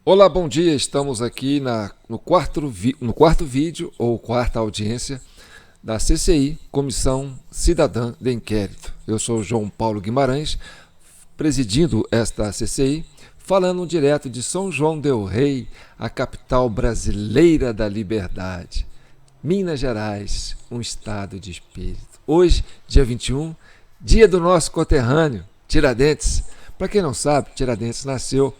Olá, bom dia. Estamos aqui no quarto vídeo ou quarta audiência da CCI, Comissão Cidadã de Inquérito. Eu sou João Paulo Guimarães, presidindo esta CCI, falando direto de São João del Rei, a capital brasileira da liberdade. Minas Gerais, um estado de espírito. Hoje, dia 21, dia do nosso conterrâneo, Tiradentes. Para quem não sabe, Tiradentes nasceu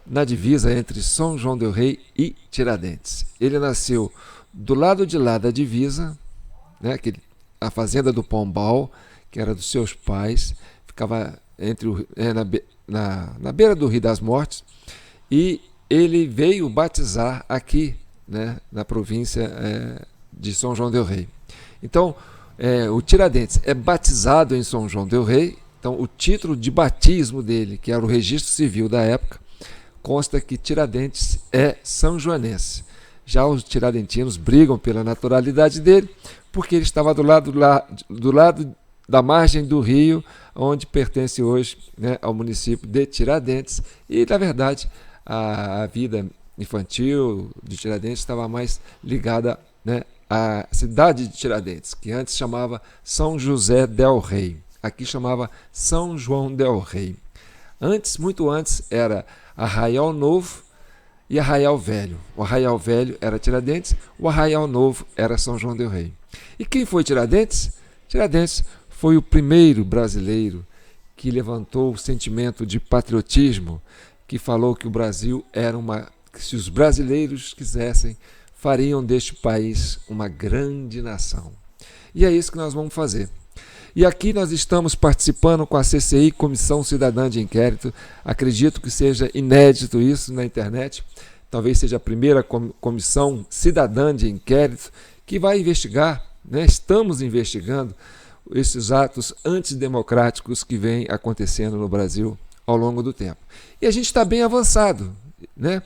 na divisa entre São João del Rei e Tiradentes. Ele nasceu do lado de lá da divisa, né, a fazenda do Pombal, que era dos seus pais, ficava na beira do Rio das Mortes, e ele veio batizar aqui, né, na província de São João del Rei. Então, o Tiradentes é batizado em São João del Rei. Então, o título de batismo dele, que era o registro civil da época, consta que Tiradentes é são-joanense. Já os tiradentinos brigam pela naturalidade dele, porque ele estava do lado da margem do rio, onde pertence hoje, né, ao município de Tiradentes. E, na verdade, a vida infantil de Tiradentes estava mais ligada, né, à cidade de Tiradentes, que antes chamava São José del Rei. Aqui chamava São João del Rei. Antes, muito antes, era Arraial Novo e Arraial Velho. O Arraial Velho era Tiradentes, o Arraial Novo era São João del Rei. E quem foi Tiradentes? Tiradentes foi o primeiro brasileiro que levantou o sentimento de patriotismo, que falou que o Brasil era que se os brasileiros quisessem, fariam deste país uma grande nação. E é isso que nós vamos fazer. E aqui nós estamos participando com a CCI, Comissão Cidadã de Inquérito. Acredito que seja inédito isso na internet. Talvez seja a primeira comissão cidadã de inquérito que vai investigar, né? Estamos investigando esses atos antidemocráticos que vêm acontecendo no Brasil ao longo do tempo. E a gente está bem avançado, né?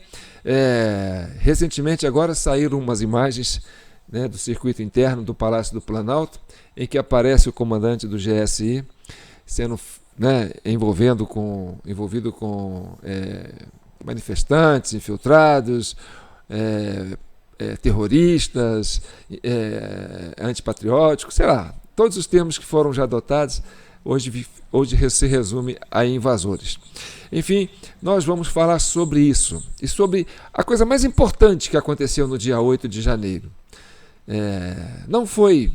Recentemente agora saíram umas imagens, né, do circuito interno do Palácio do Planalto, em que aparece o comandante do GSI sendo, né, envolvido com manifestantes, infiltrados, terroristas, antipatrióticos, sei lá, todos os termos que foram já adotados, hoje se resume a invasores. Enfim, nós vamos falar sobre isso e sobre a coisa mais importante que aconteceu no dia 8 de janeiro. Não foi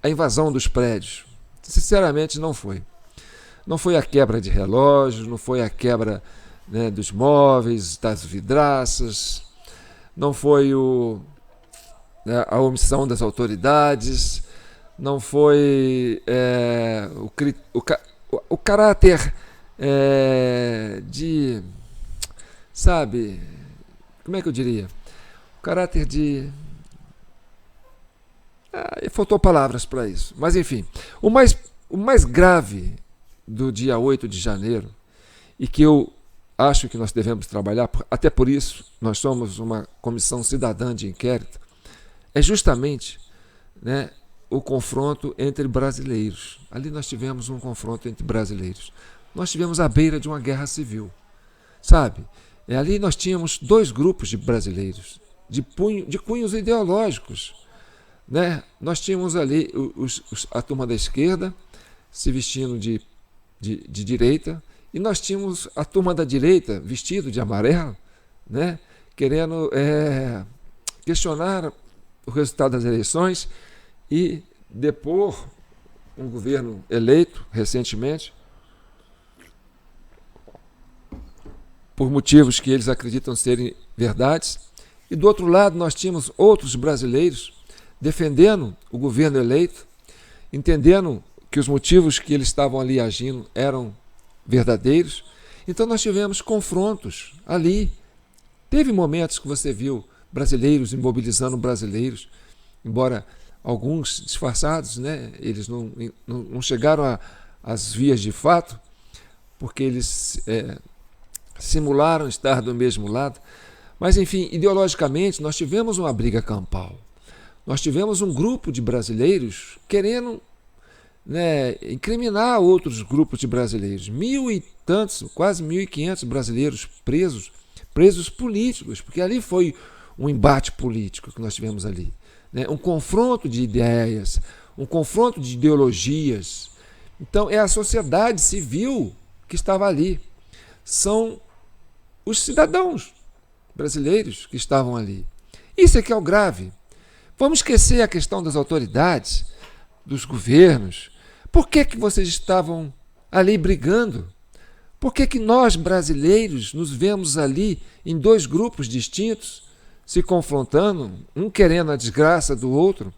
a invasão dos prédios, sinceramente não foi. Não foi a quebra de relógios, não foi a quebra, né, dos móveis, das vidraças, não foi a omissão das autoridades, não foi o caráter de, sabe, como é que eu diria? O caráter de... faltou palavras para isso. Mas, enfim, o mais grave do dia 8 de janeiro, e que eu acho que nós devemos trabalhar, até por isso nós somos uma comissão cidadã de inquérito, é justamente, né, o confronto entre brasileiros. Ali nós tivemos um confronto entre brasileiros. Nós tivemos à beira de uma guerra civil, sabe? Ali nós tínhamos dois grupos de brasileiros, de cunhos ideológicos, né? Nós tínhamos ali a turma da esquerda se vestindo de direita, e nós tínhamos a turma da direita vestido de amarelo, né? Querendo questionar o resultado das eleições e depor um governo eleito recentemente por motivos que eles acreditam serem verdades. E do outro lado nós tínhamos outros brasileiros defendendo o governo eleito, entendendo que os motivos que eles estavam ali agindo eram verdadeiros. Então nós tivemos confrontos ali. Teve momentos que você viu brasileiros imobilizando brasileiros, embora alguns disfarçados, né? Eles não chegaram às vias de fato, porque eles simularam estar do mesmo lado. Mas, enfim, ideologicamente nós tivemos uma briga campal. Nós tivemos um grupo de brasileiros querendo, né, incriminar outros grupos de brasileiros. 1.000 e tantos, quase 1.500 brasileiros presos políticos, porque ali foi um embate político que nós tivemos ali, né, um confronto de ideias, um confronto de ideologias. Então, é a sociedade civil que estava ali. São os cidadãos brasileiros que estavam ali. Isso é que é o grave. Vamos esquecer a questão das autoridades, dos governos. Por que vocês estavam ali brigando? Por que nós, brasileiros, nos vemos ali em dois grupos distintos, se confrontando, um querendo a desgraça do outro?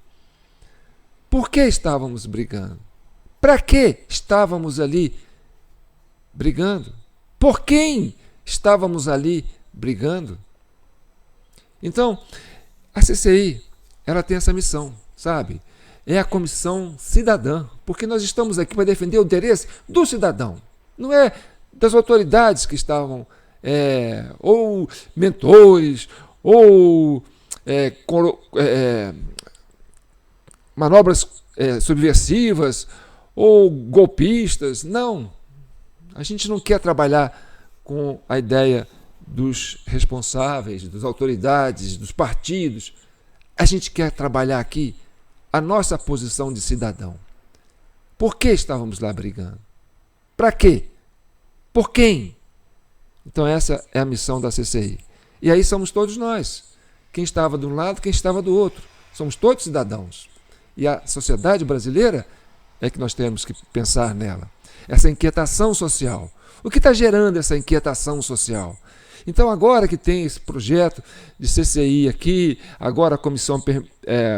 Por que estávamos brigando? Para que estávamos ali brigando? Por quem estávamos ali brigando? Então, a CCI, ela tem essa missão, sabe? É a comissão cidadã, porque nós estamos aqui para defender o interesse do cidadão, não é das autoridades que estavam, ou mentores, ou manobras subversivas, ou golpistas. Não, a gente não quer trabalhar com a ideia dos responsáveis, das autoridades, dos partidos. A gente quer trabalhar aqui a nossa posição de cidadão. Por que estávamos lá brigando? Para quê? Por quem? Então essa é a missão da CCI. E aí somos todos nós. Quem estava de um lado, quem estava do outro. Somos todos cidadãos. E a sociedade brasileira é que nós temos que pensar nela. Essa inquietação social. O que está gerando essa inquietação social? Então, agora que tem esse projeto de CCI aqui, agora a Comissão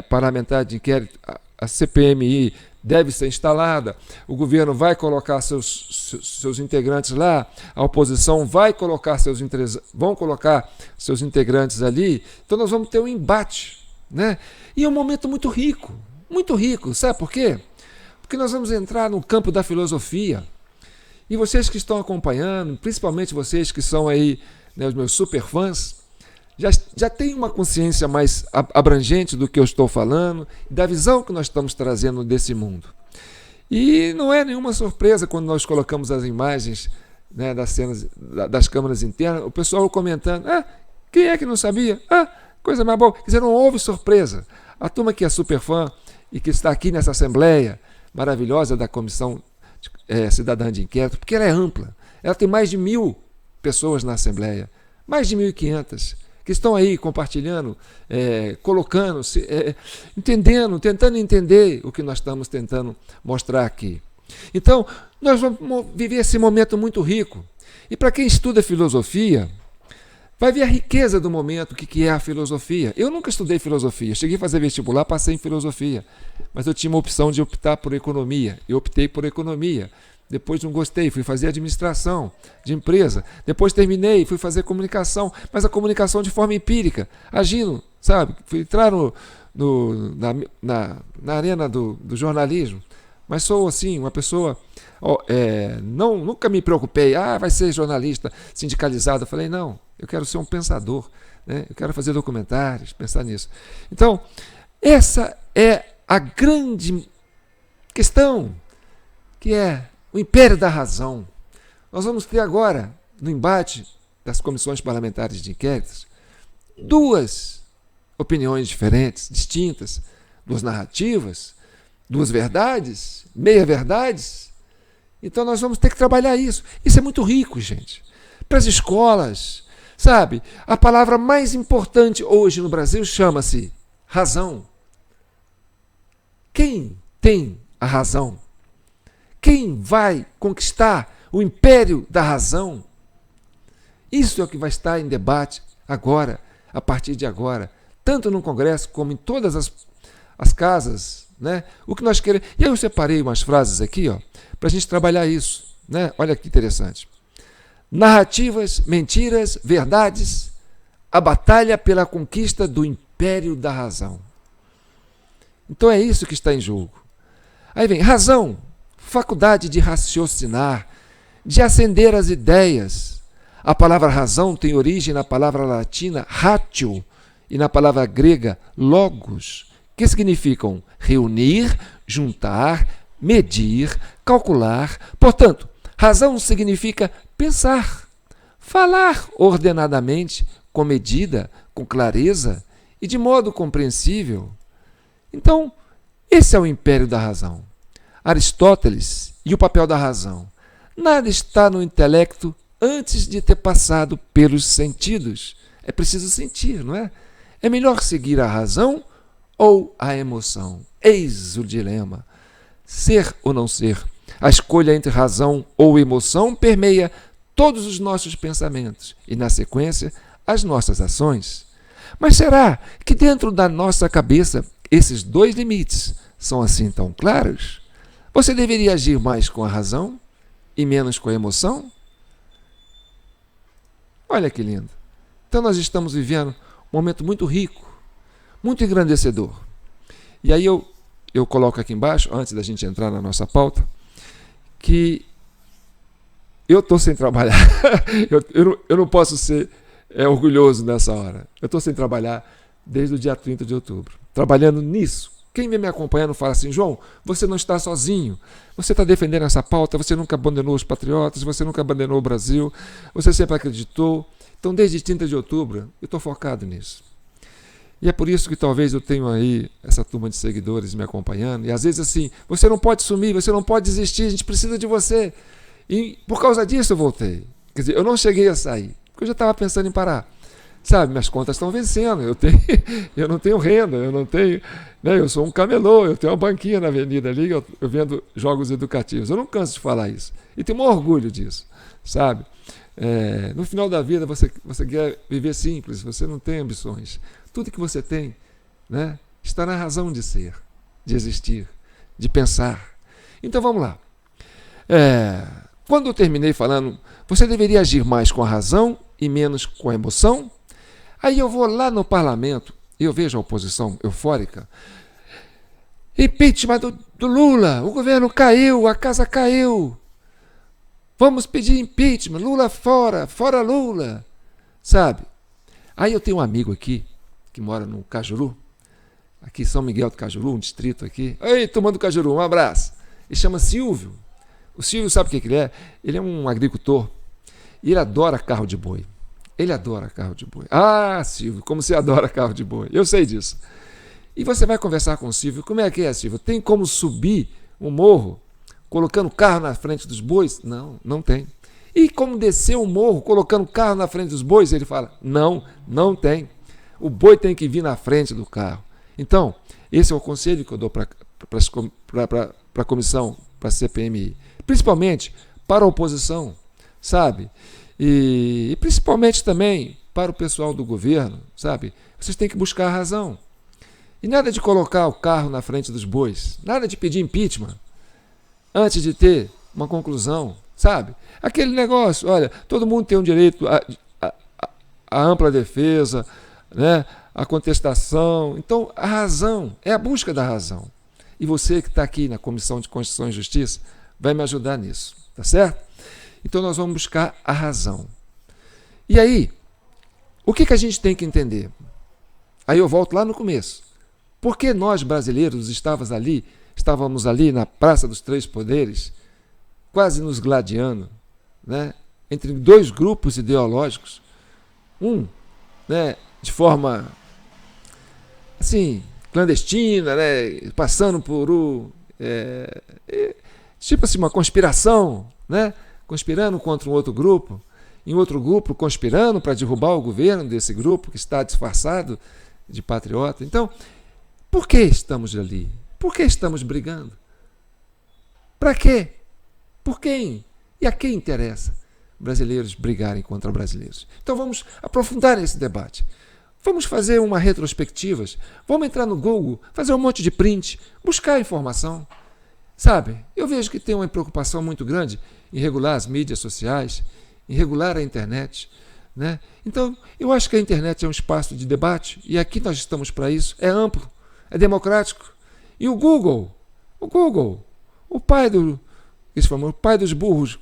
Parlamentar de Inquérito, a CPMI, deve ser instalada, o governo vai colocar seus integrantes lá, a oposição vão colocar seus integrantes ali, então nós vamos ter um embate, né? E é um momento muito rico, sabe por quê? Porque nós vamos entrar no campo da filosofia, e vocês que estão acompanhando, principalmente vocês que são aí, né, os meus super fãs, já tem uma consciência mais abrangente do que eu estou falando, da visão que nós estamos trazendo desse mundo. E não é nenhuma surpresa quando nós colocamos as imagens, né, das cenas das câmaras internas, o pessoal comentando, quem é que não sabia? Coisa mais boa. Quer dizer, não houve surpresa. A turma que é super fã e que está aqui nessa assembleia maravilhosa da Comissão Cidadã de Inquérito, porque ela é ampla, ela tem mais de 1.000 pessoas na Assembleia, mais de 1.500, que estão aí compartilhando, colocando, entendendo, tentando entender o que nós estamos tentando mostrar aqui. Então, nós vamos viver esse momento muito rico. E para quem estuda filosofia, vai ver a riqueza do momento, o que é a filosofia. Eu nunca estudei filosofia, cheguei a fazer vestibular, passei em filosofia, mas eu tinha uma opção de optar por economia. Eu optei por economia. Depois não gostei, fui fazer administração de empresa. Depois terminei, fui fazer comunicação, mas a comunicação de forma empírica, agindo, sabe? Fui entrar na arena do jornalismo, mas sou assim, uma pessoa, nunca me preocupei, vai ser jornalista sindicalizado. Eu falei, não, eu quero ser um pensador, né? Eu quero fazer documentários, pensar nisso. Então, essa é a grande questão, que é o império da razão. Nós vamos ter agora, no embate das comissões parlamentares de inquéritos, duas opiniões diferentes, distintas, duas narrativas, duas verdades, meia-verdades. Então nós vamos ter que trabalhar isso. Isso é muito rico, gente. Para as escolas, sabe? A palavra mais importante hoje no Brasil chama-se razão. Quem tem a razão? Quem vai conquistar o império da razão? Isso é o que vai estar em debate agora, a partir de agora, tanto no Congresso como em todas as casas, né? O que nós queremos. E aí eu separei umas frases aqui, para a gente trabalhar isso, né? Olha que interessante. Narrativas, mentiras, verdades, a batalha pela conquista do império da razão. Então é isso que está em jogo. Aí vem razão, faculdade de raciocinar, de acender as ideias. A palavra razão tem origem na palavra latina ratio e na palavra grega logos, que significam reunir, juntar, medir, calcular. Portanto, razão significa pensar, falar ordenadamente, com medida, com clareza e de modo compreensível. Então, esse é o império da razão. Aristóteles e o papel da razão. Nada está no intelecto antes de ter passado pelos sentidos. É preciso sentir, não é? É melhor seguir a razão ou a emoção? Eis o dilema. Ser ou não ser? A escolha entre razão ou emoção permeia todos os nossos pensamentos e, na sequência, as nossas ações. Mas será que dentro da nossa cabeça esses dois limites são assim tão claros? Você deveria agir mais com a razão e menos com a emoção? Olha que lindo. Então nós estamos vivendo um momento muito rico, muito engrandecedor. E aí eu coloco aqui embaixo, antes da gente entrar na nossa pauta, que eu estou sem trabalhar. eu não posso ser orgulhoso nessa hora. Eu estou sem trabalhar desde o dia 30 de outubro, trabalhando nisso. Quem vem me acompanhando fala assim: João, você não está sozinho, você está defendendo essa pauta, você nunca abandonou os patriotas, você nunca abandonou o Brasil, você sempre acreditou. Então, desde 30 de outubro, eu estou focado nisso. E é por isso que talvez eu tenha aí essa turma de seguidores me acompanhando, e às vezes assim, você não pode sumir, você não pode desistir, a gente precisa de você. E por causa disso eu voltei. Quer dizer, eu não cheguei a sair, porque eu já estava pensando em parar. Sabe, minhas contas estão vencendo, eu não tenho renda, eu não tenho, né, eu sou um camelô, eu tenho uma banquinha na avenida ali, eu vendo jogos educativos, eu não canso de falar isso, e tenho um orgulho disso, sabe? No final da vida você quer viver simples, você não tem ambições, tudo que você tem, né, está na razão de ser, de existir, de pensar. Então vamos lá. Quando eu terminei falando, você deveria agir mais com a razão e menos com a emoção. Aí eu vou lá no parlamento e eu vejo a oposição eufórica. Impeachment do Lula, o governo caiu, a casa caiu. Vamos pedir impeachment, Lula fora, fora Lula. Sabe? Aí eu tenho um amigo aqui, que mora no Cajuru, aqui em São Miguel do Cajuru, um distrito aqui. Ei, turma do Cajuru, um abraço. Ele chama Silvio. O Silvio sabe o que ele é? Ele é um agricultor e ele adora carro de boi. Ele adora carro de boi. Ah, Silvio, como você adora carro de boi. Eu sei disso. E você vai conversar com o Silvio. Como é que é, Silvio? Tem como subir um morro colocando carro na frente dos bois? Não, não tem. E como descer um morro colocando carro na frente dos bois? Ele fala, não, não tem. O boi tem que vir na frente do carro. Então, esse é o conselho que eu dou para a comissão, para a CPMI. Principalmente para a oposição, sabe? E principalmente também para o pessoal do governo, sabe? Vocês têm que buscar a razão. E nada de colocar o carro na frente dos bois, nada de pedir impeachment antes de ter uma conclusão, sabe? Aquele negócio, olha, todo mundo tem um direito à ampla defesa, né? A contestação. Então, a razão, é a busca da razão. E você que está aqui na Comissão de Constituição e Justiça vai me ajudar nisso, tá certo? Então nós vamos buscar a razão. E aí, o que a gente tem que entender? Aí eu volto lá no começo. Por que nós brasileiros estávamos ali na Praça dos Três Poderes, quase nos gladiando, né, entre dois grupos ideológicos, um, né, de forma assim, clandestina, né, passando por tipo assim, uma conspiração, né, conspirando contra um outro grupo, em outro grupo conspirando para derrubar o governo desse grupo que está disfarçado de patriota. Então, por que estamos ali? Por que estamos brigando? Para quê? Por quem? E a quem interessa brasileiros brigarem contra brasileiros? Então vamos aprofundar esse debate. Vamos fazer uma retrospectiva, vamos entrar no Google, fazer um monte de print, buscar informação. Sabe, eu vejo que tem uma preocupação muito grande em regular as mídias sociais, em regular a internet, né? Então, eu acho que a internet é um espaço de debate e aqui nós estamos para isso, é amplo, é democrático. E o Google, o pai dos burros,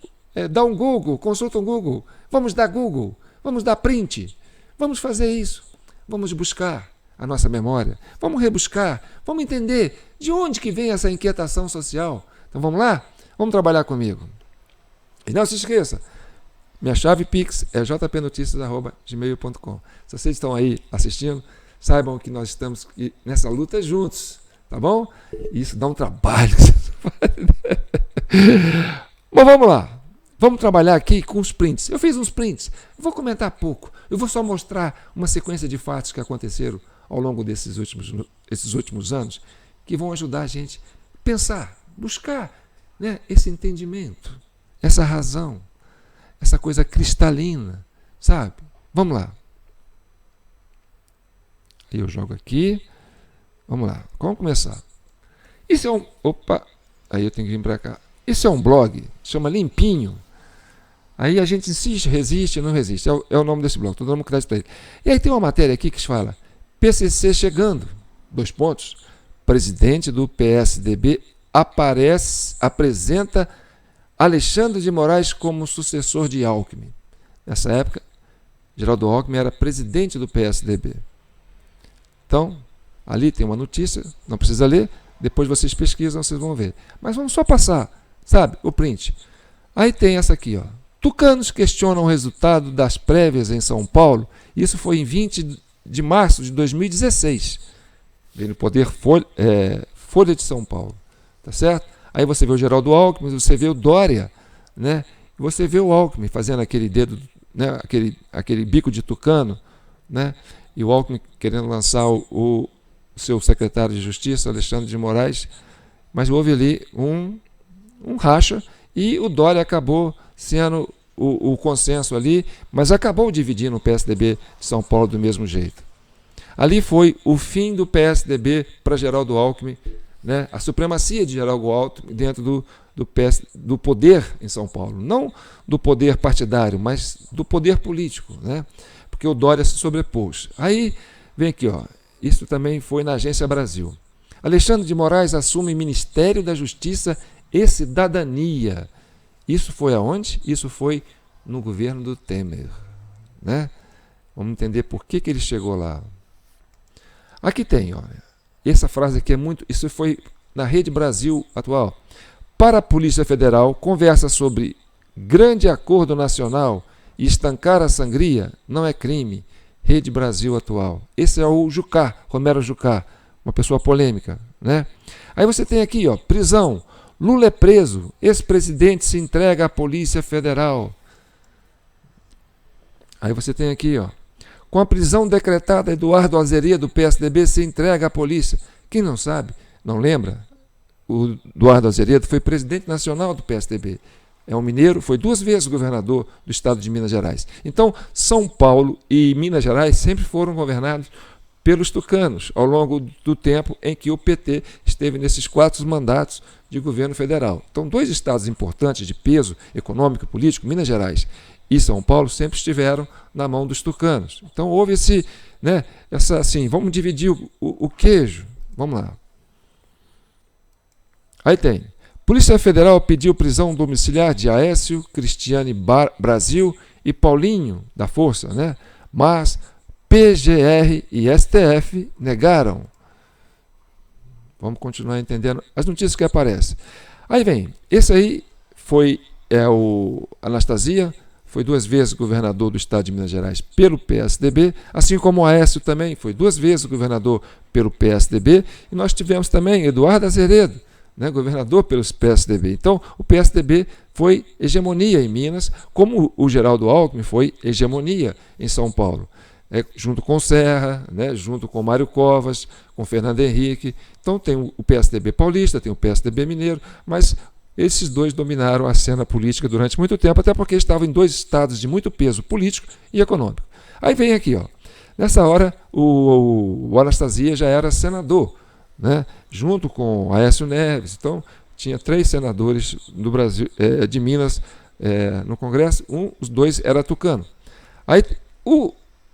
dá um Google, consulta um Google, vamos dar Google, vamos dar print, vamos fazer isso, vamos buscar a nossa memória, vamos rebuscar, vamos entender de onde que vem essa inquietação social Então vamos lá? Vamos trabalhar comigo. E não se esqueça, minha chave Pix é jpnoticias@gmail.com. Se vocês estão aí assistindo, saibam que nós estamos nessa luta juntos, tá bom? Isso dá um trabalho. Mas vamos lá. Vamos trabalhar aqui com os prints. Eu fiz uns prints. Eu vou comentar pouco. Eu vou só mostrar uma sequência de fatos que aconteceram ao longo desses últimos anos que vão ajudar a gente a pensar, buscar, né, esse entendimento, essa razão, essa coisa cristalina, sabe? Vamos lá. Aí eu jogo aqui. Vamos lá. Vamos começar. Isso é um... Opa! Aí eu tenho que vir para cá. Isso é um blog, chama Limpinho. Aí a gente insiste, resiste, não resiste. É o nome desse blog, estou dando um crédito para ele. E aí tem uma matéria aqui que fala: PCC chegando, 2 pontos. Presidente do PSDB apresenta Alexandre de Moraes como sucessor de Alckmin. Nessa época, Geraldo Alckmin era presidente do PSDB. Então, ali tem uma notícia, não precisa ler, depois vocês pesquisam, vocês vão ver. Mas vamos só passar, sabe, o print. Aí tem essa aqui, ó. Tucanos questionam o resultado das prévias em São Paulo. Isso foi em 20 de março de 2016. Vem no Poder Folha de São Paulo. Tá certo? Aí você vê o Geraldo Alckmin, você vê o Dória, né? Você vê o Alckmin fazendo aquele dedo, né? aquele bico de tucano, né? E o Alckmin querendo lançar o seu secretário de Justiça, Alexandre de Moraes. Mas houve ali um racha e o Dória acabou sendo o consenso ali, mas acabou dividindo o PSDB de São Paulo do mesmo jeito. Ali foi o fim do PSDB para Geraldo Alckmin, né? A supremacia de Geraldo Alckmin dentro do poder em São Paulo. Não do poder partidário, mas do poder político, né? Porque o Dória se sobrepôs. Aí vem aqui, ó. Isso também foi na Agência Brasil. Alexandre de Moraes assume Ministério da Justiça e Cidadania. Isso foi aonde? Isso foi no governo do Temer, né? Vamos entender por que ele chegou lá. Aqui tem, ó, essa frase aqui é muito... Isso foi na Rede Brasil Atual. Para a Polícia Federal, conversa sobre grande acordo nacional e estancar a sangria não é crime. Rede Brasil Atual. Esse é o Jucá, Romero Jucá, uma pessoa polêmica, né? Aí você tem aqui, ó, prisão. Lula é preso, ex-presidente se entrega à Polícia Federal. Aí você tem aqui, ó, com a prisão decretada, Eduardo Azeredo, do PSDB, se entrega à polícia. Quem não sabe, não lembra, o Eduardo Azeredo foi presidente nacional do PSDB. É um mineiro, foi 2 vezes governador do estado de Minas Gerais. Então, São Paulo e Minas Gerais sempre foram governados pelos tucanos, ao longo do tempo em que o PT esteve nesses 4 mandatos de governo federal. Então, 2 estados importantes de peso econômico e político, Minas Gerais e São Paulo, sempre estiveram na mão dos tucanos. Então, houve esse, né, essa assim, vamos dividir o queijo. Vamos lá. Aí tem. Polícia Federal pediu prisão domiciliar de Aécio, Cristiane Brasil e Paulinho da Força, né? Mas PGR e STF negaram. Vamos continuar entendendo as notícias que aparecem. Aí vem, esse aí foi o Anastasia, foi 2 vezes governador do estado de Minas Gerais pelo PSDB, assim como o Aécio também foi 2 vezes governador pelo PSDB, e nós tivemos também Eduardo Azeredo, né, governador pelo PSDB. Então, o PSDB foi hegemonia em Minas, como o Geraldo Alckmin foi hegemonia em São Paulo. Junto com Serra, né, junto com Mário Covas, com Fernando Henrique. Então tem o PSDB paulista, tem o PSDB mineiro, mas esses 2 dominaram a cena política durante muito tempo, até porque estavam em 2 estados de muito peso político e econômico. Aí vem aqui, ó, nessa hora o Anastasia já era senador, né, junto com Aécio Neves. Então tinha 3 senadores do Brasil, de Minas, no Congresso, os 2 era tucano. Aí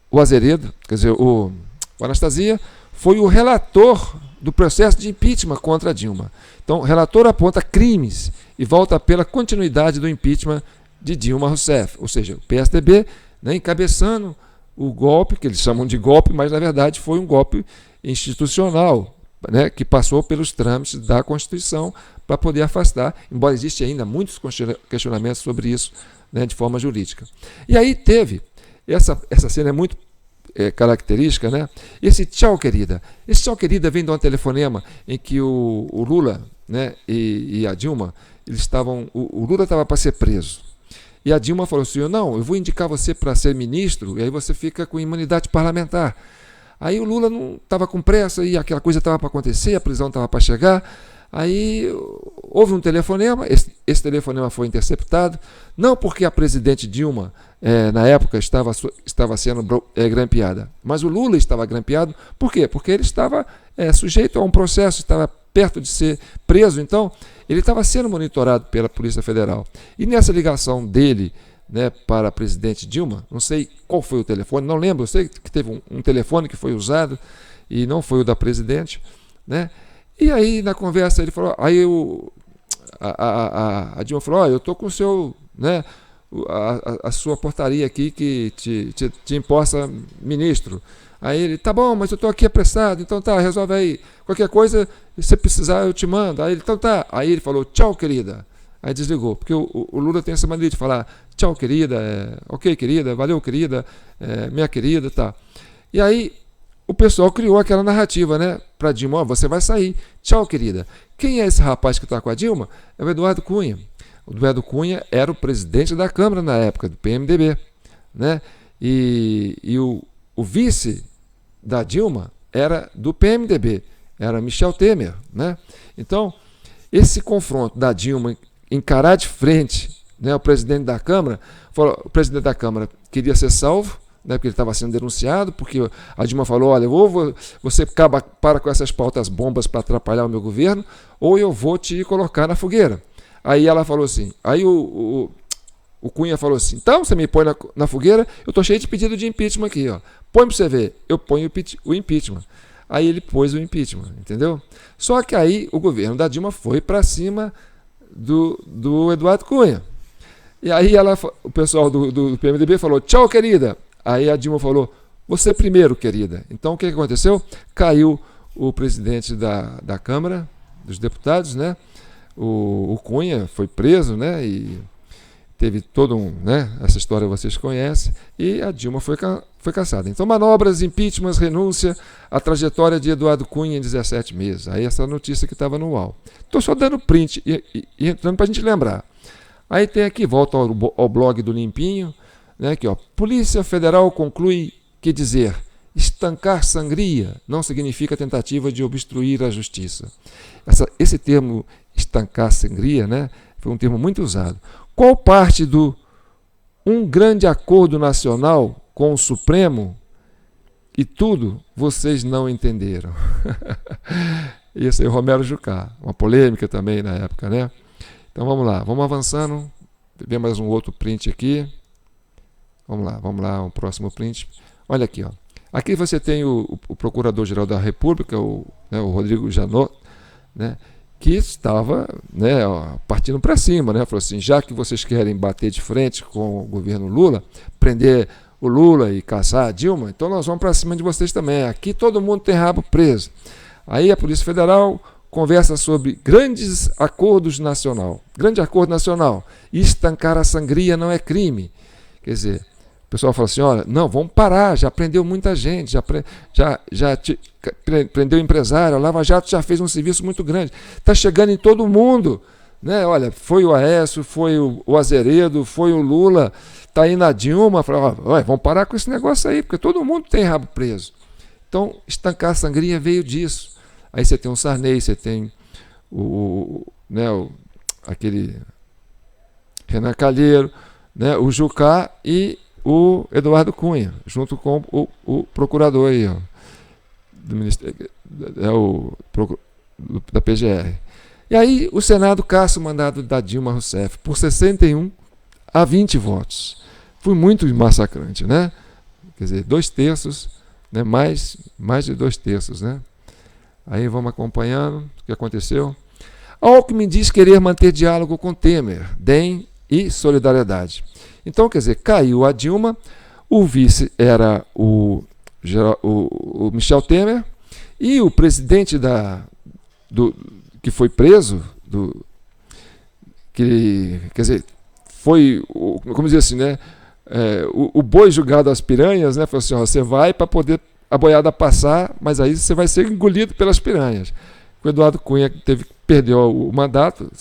o Azeredo, quer dizer, o Anastasia, foi o relator do processo de impeachment contra Dilma. Então, o relator aponta crimes e volta pela continuidade do impeachment de Dilma Rousseff, ou seja, o PSDB, né, encabeçando o golpe, que eles chamam de golpe, mas na verdade foi um golpe institucional, né, que passou pelos trâmites da Constituição para poder afastar, embora existe ainda muitos questionamentos sobre isso, né, de forma jurídica. E aí teve, essa cena é muito característica, né? Esse tchau, querida. Esse tchau, querida vem de um telefonema em que o Lula, né, e a Dilma, eles estavam. O Lula estava para ser preso. E a Dilma falou assim: não, eu vou indicar você para ser ministro, e aí você fica com imunidade parlamentar. Aí o Lula não estava com pressa, e aquela coisa estava para acontecer, a prisão estava para chegar. Aí houve um telefonema, esse telefonema foi interceptado, não porque a presidente Dilma, na época, estava sendo grampeada, mas o Lula estava grampeado. Por quê? Porque ele estava sujeito a um processo, estava perto de ser preso, então ele estava sendo monitorado pela Polícia Federal. E nessa ligação dele, né, para a presidente Dilma, não sei qual foi o telefone, não lembro, eu sei que teve um telefone que foi usado e não foi o da presidente, né? E aí na conversa ele falou, aí a Dilma falou, eu estou com o seu, né, a sua portaria aqui que te imposta ministro. Aí ele, tá bom, mas eu estou aqui apressado, então tá, resolve aí. Qualquer coisa, se você precisar, eu te mando. Aí ele, então tá. Aí ele falou, tchau, querida. Aí desligou, porque o Lula tem essa maneira de falar, tchau, querida, ok, querida, valeu, querida, minha querida, tá. E aí o pessoal criou aquela narrativa, né, para Dilma, você vai sair, tchau, querida. Quem é esse rapaz que está com a Dilma? É o Eduardo Cunha. O Eduardo Cunha era o presidente da Câmara na época, do PMDB, né, e o vice da Dilma era do PMDB, era Michel Temer, né? Então, esse confronto da Dilma encarar de frente, né, o presidente da Câmara queria ser salvo, né, porque ele estava sendo denunciado, porque a Dilma falou, olha, ou você para com essas pautas bombas para atrapalhar o meu governo, ou eu vou te colocar na fogueira. Aí ela falou assim, aí o Cunha falou assim, então você me põe na fogueira, eu estou cheio de pedido de impeachment aqui, ó. Põe para você ver, eu ponho o impeachment. Aí ele pôs o impeachment, entendeu? Só que aí o governo da Dilma foi para cima do Eduardo Cunha. E aí o pessoal do PMDB falou, tchau, querida. Aí a Dilma falou, você primeiro, querida. Então o que aconteceu? Caiu o presidente da Câmara dos Deputados, né? O Cunha foi preso, né? E teve todo né? Essa história vocês conhecem. E a Dilma foi cassada. Então, manobras, impeachments, renúncia, a trajetória de Eduardo Cunha em 17 meses. Aí essa notícia que estava no UOL. Estou só dando print e entrando para a gente lembrar. Aí tem aqui, volta ao blog do Limpinho, né? Aqui, ó, Polícia Federal conclui que dizer estancar sangria não significa tentativa de obstruir a justiça. Esse termo estancar sangria, né, foi um termo muito usado. Qual parte do um grande acordo nacional com o Supremo e tudo vocês não entenderam? Esse é o Romero Jucá, uma polêmica também na época, né? Então vamos lá, vamos avançando. Ver mais um outro print aqui. Vamos lá, um próximo print. Olha aqui, ó. Aqui você tem o Procurador-Geral da República, o Rodrigo Janot, né, que estava, né, partindo para cima, né, falou assim, já que vocês querem bater de frente com o governo Lula, prender o Lula e caçar a Dilma, então nós vamos para cima de vocês também. Aqui todo mundo tem rabo preso. Aí a Polícia Federal conversa sobre grandes acordos nacional. Grande acordo nacional. Estancar a sangria não é crime. Quer dizer, o pessoal fala assim, olha, não, vamos parar, já prendeu muita gente, prendeu empresário, a Lava Jato já fez um serviço muito grande, está chegando em todo mundo, né? Olha, foi o Aécio, foi o Azeredo, foi o Lula, está aí na Dilma, fala, olha, vamos parar com esse negócio aí, porque todo mundo tem rabo preso. Então, estancar a sangria veio disso. Aí você tem o Sarney, você tem aquele Renan Calheiro, né, o Jucá e o Eduardo Cunha, junto com o procurador aí, ó, do Ministério, da PGR. E aí o Senado caça o mandado da Dilma Rousseff por 61 a 20 votos. Foi muito massacrante, né? Quer dizer, 2/3, né? mais de 2/3, né? Aí vamos acompanhando o que aconteceu. Alckmin diz querer manter diálogo com Temer, DEM e Solidariedade. Então, quer dizer, caiu a Dilma, o vice era o Michel Temer, E o presidente que foi preso, quer dizer, foi, como dizer assim, né? O boi jogado às piranhas, né? Falou assim: ó, você vai para poder a boiada passar, mas aí você vai ser engolido pelas piranhas. O Eduardo Cunha perdeu o mandato,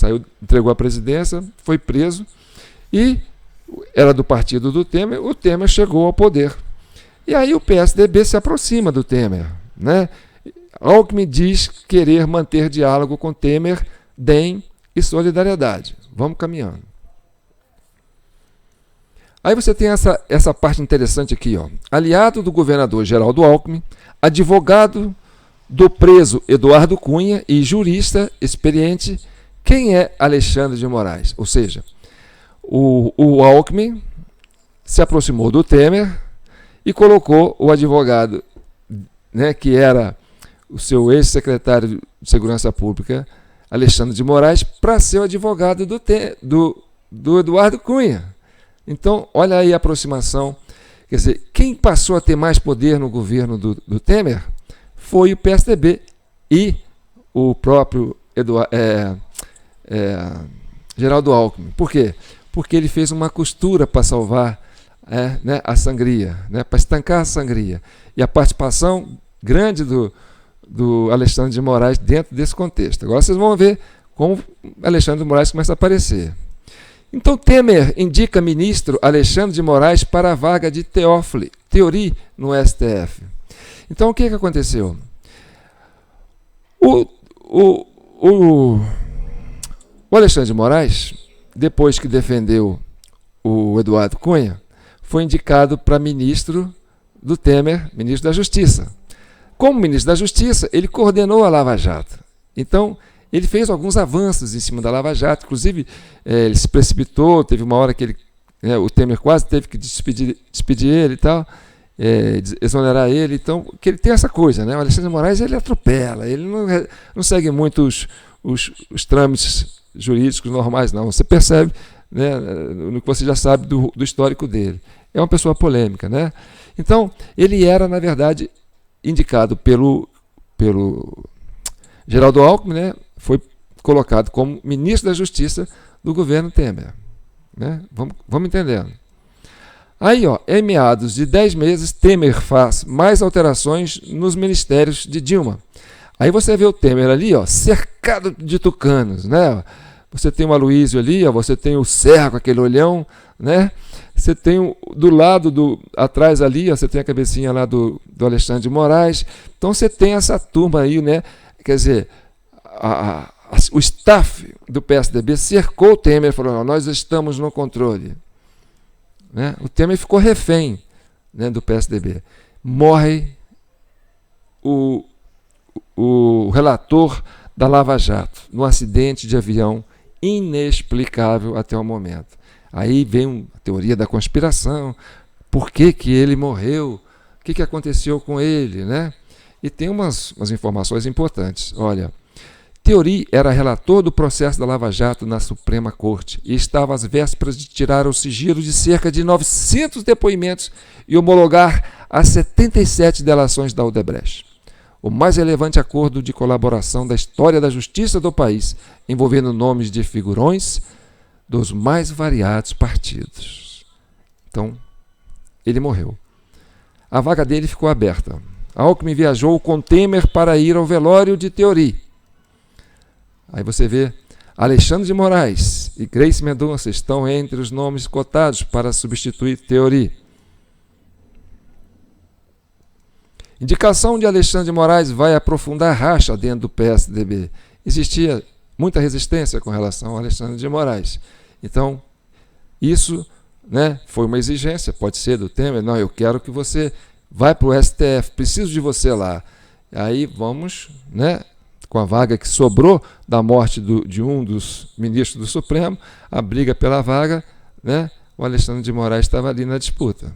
entregou a presidência, foi preso e era do partido do Temer. O Temer chegou ao poder. E aí o PSDB se aproxima do Temer, né? Alckmin diz querer manter diálogo com Temer, DEM e solidariedade. Vamos caminhando. Aí você tem essa parte interessante aqui, ó. Aliado do governador Geraldo Alckmin, advogado do preso Eduardo Cunha e jurista experiente, quem é Alexandre de Moraes? Ou seja, o Alckmin se aproximou do Temer e colocou o advogado, né, que era o seu ex-secretário de Segurança Pública, Alexandre de Moraes, para ser o advogado do Eduardo Cunha. Então, olha aí a aproximação. Quer dizer, quem passou a ter mais poder no governo do Temer foi o PSDB e o próprio Geraldo Alckmin. Por quê? Porque ele fez uma costura para salvar né, a sangria, né, para estancar a sangria. E a participação grande do Alexandre de Moraes dentro desse contexto. Agora vocês vão ver como Alexandre de Moraes começa a aparecer. Então Temer indica ministro Alexandre de Moraes para a vaga de Theory no STF. Então o que aconteceu? O Alexandre de Moraes, depois que defendeu o Eduardo Cunha, foi indicado para ministro do Temer, ministro da Justiça. Como ministro da Justiça, ele coordenou a Lava Jato. Então, ele fez alguns avanços em cima da Lava Jato, inclusive ele se precipitou, teve uma hora que o Temer quase teve que despedir ele e tal, exonerar ele. Então, que ele tem essa coisa, né? O Alexandre de Moraes, ele atropela, ele não segue muito os trâmites jurídicos normais, não. Você percebe, né, no que você já sabe do histórico dele. É uma pessoa polêmica, né? Então, ele era, na verdade, indicado pelo Geraldo Alckmin, né? Foi colocado como ministro da Justiça do governo Temer, né? Vamos entendendo. Aí, ó, em meados de 10 meses, Temer faz mais alterações nos ministérios de Dilma. Aí você vê o Temer ali, ó, cercado de tucanos, né? Você tem o Aloysio ali, ó, você tem o Serra com aquele olhão, né? Você tem do lado, atrás ali, ó, você tem a cabecinha lá do Alexandre de Moraes. Então você tem essa turma aí, né? Quer dizer, o staff do PSDB cercou o Temer e falou: não, nós estamos no controle. Né? O Temer ficou refém, né, do PSDB. Morre o relator da Lava Jato num acidente de avião inexplicável até o momento. Aí vem a teoria da conspiração, por que ele morreu, o que aconteceu com ele, né? E tem umas informações importantes. Olha, Theory era relator do processo da Lava Jato na Suprema Corte e estava às vésperas de tirar o sigilo de cerca de 900 depoimentos e homologar as 77 delações da Odebrecht. O mais relevante acordo de colaboração da história da justiça do país, envolvendo nomes de figurões dos mais variados partidos. Então, ele morreu. A vaga dele ficou aberta. Alckmin viajou com Temer para ir ao velório de Theory. Aí você vê Alexandre de Moraes e Grace Mendonça estão entre os nomes cotados para substituir Theory. Indicação de Alexandre de Moraes vai aprofundar a racha dentro do PSDB. Existia muita resistência com relação ao Alexandre de Moraes. Então, isso, né, foi uma exigência, pode ser do Temer. Não, eu quero que você vá para o STF, preciso de você lá. Aí vamos, né, com a vaga que sobrou da morte de um dos ministros do Supremo, a briga pela vaga, né, o Alexandre de Moraes estava ali na disputa.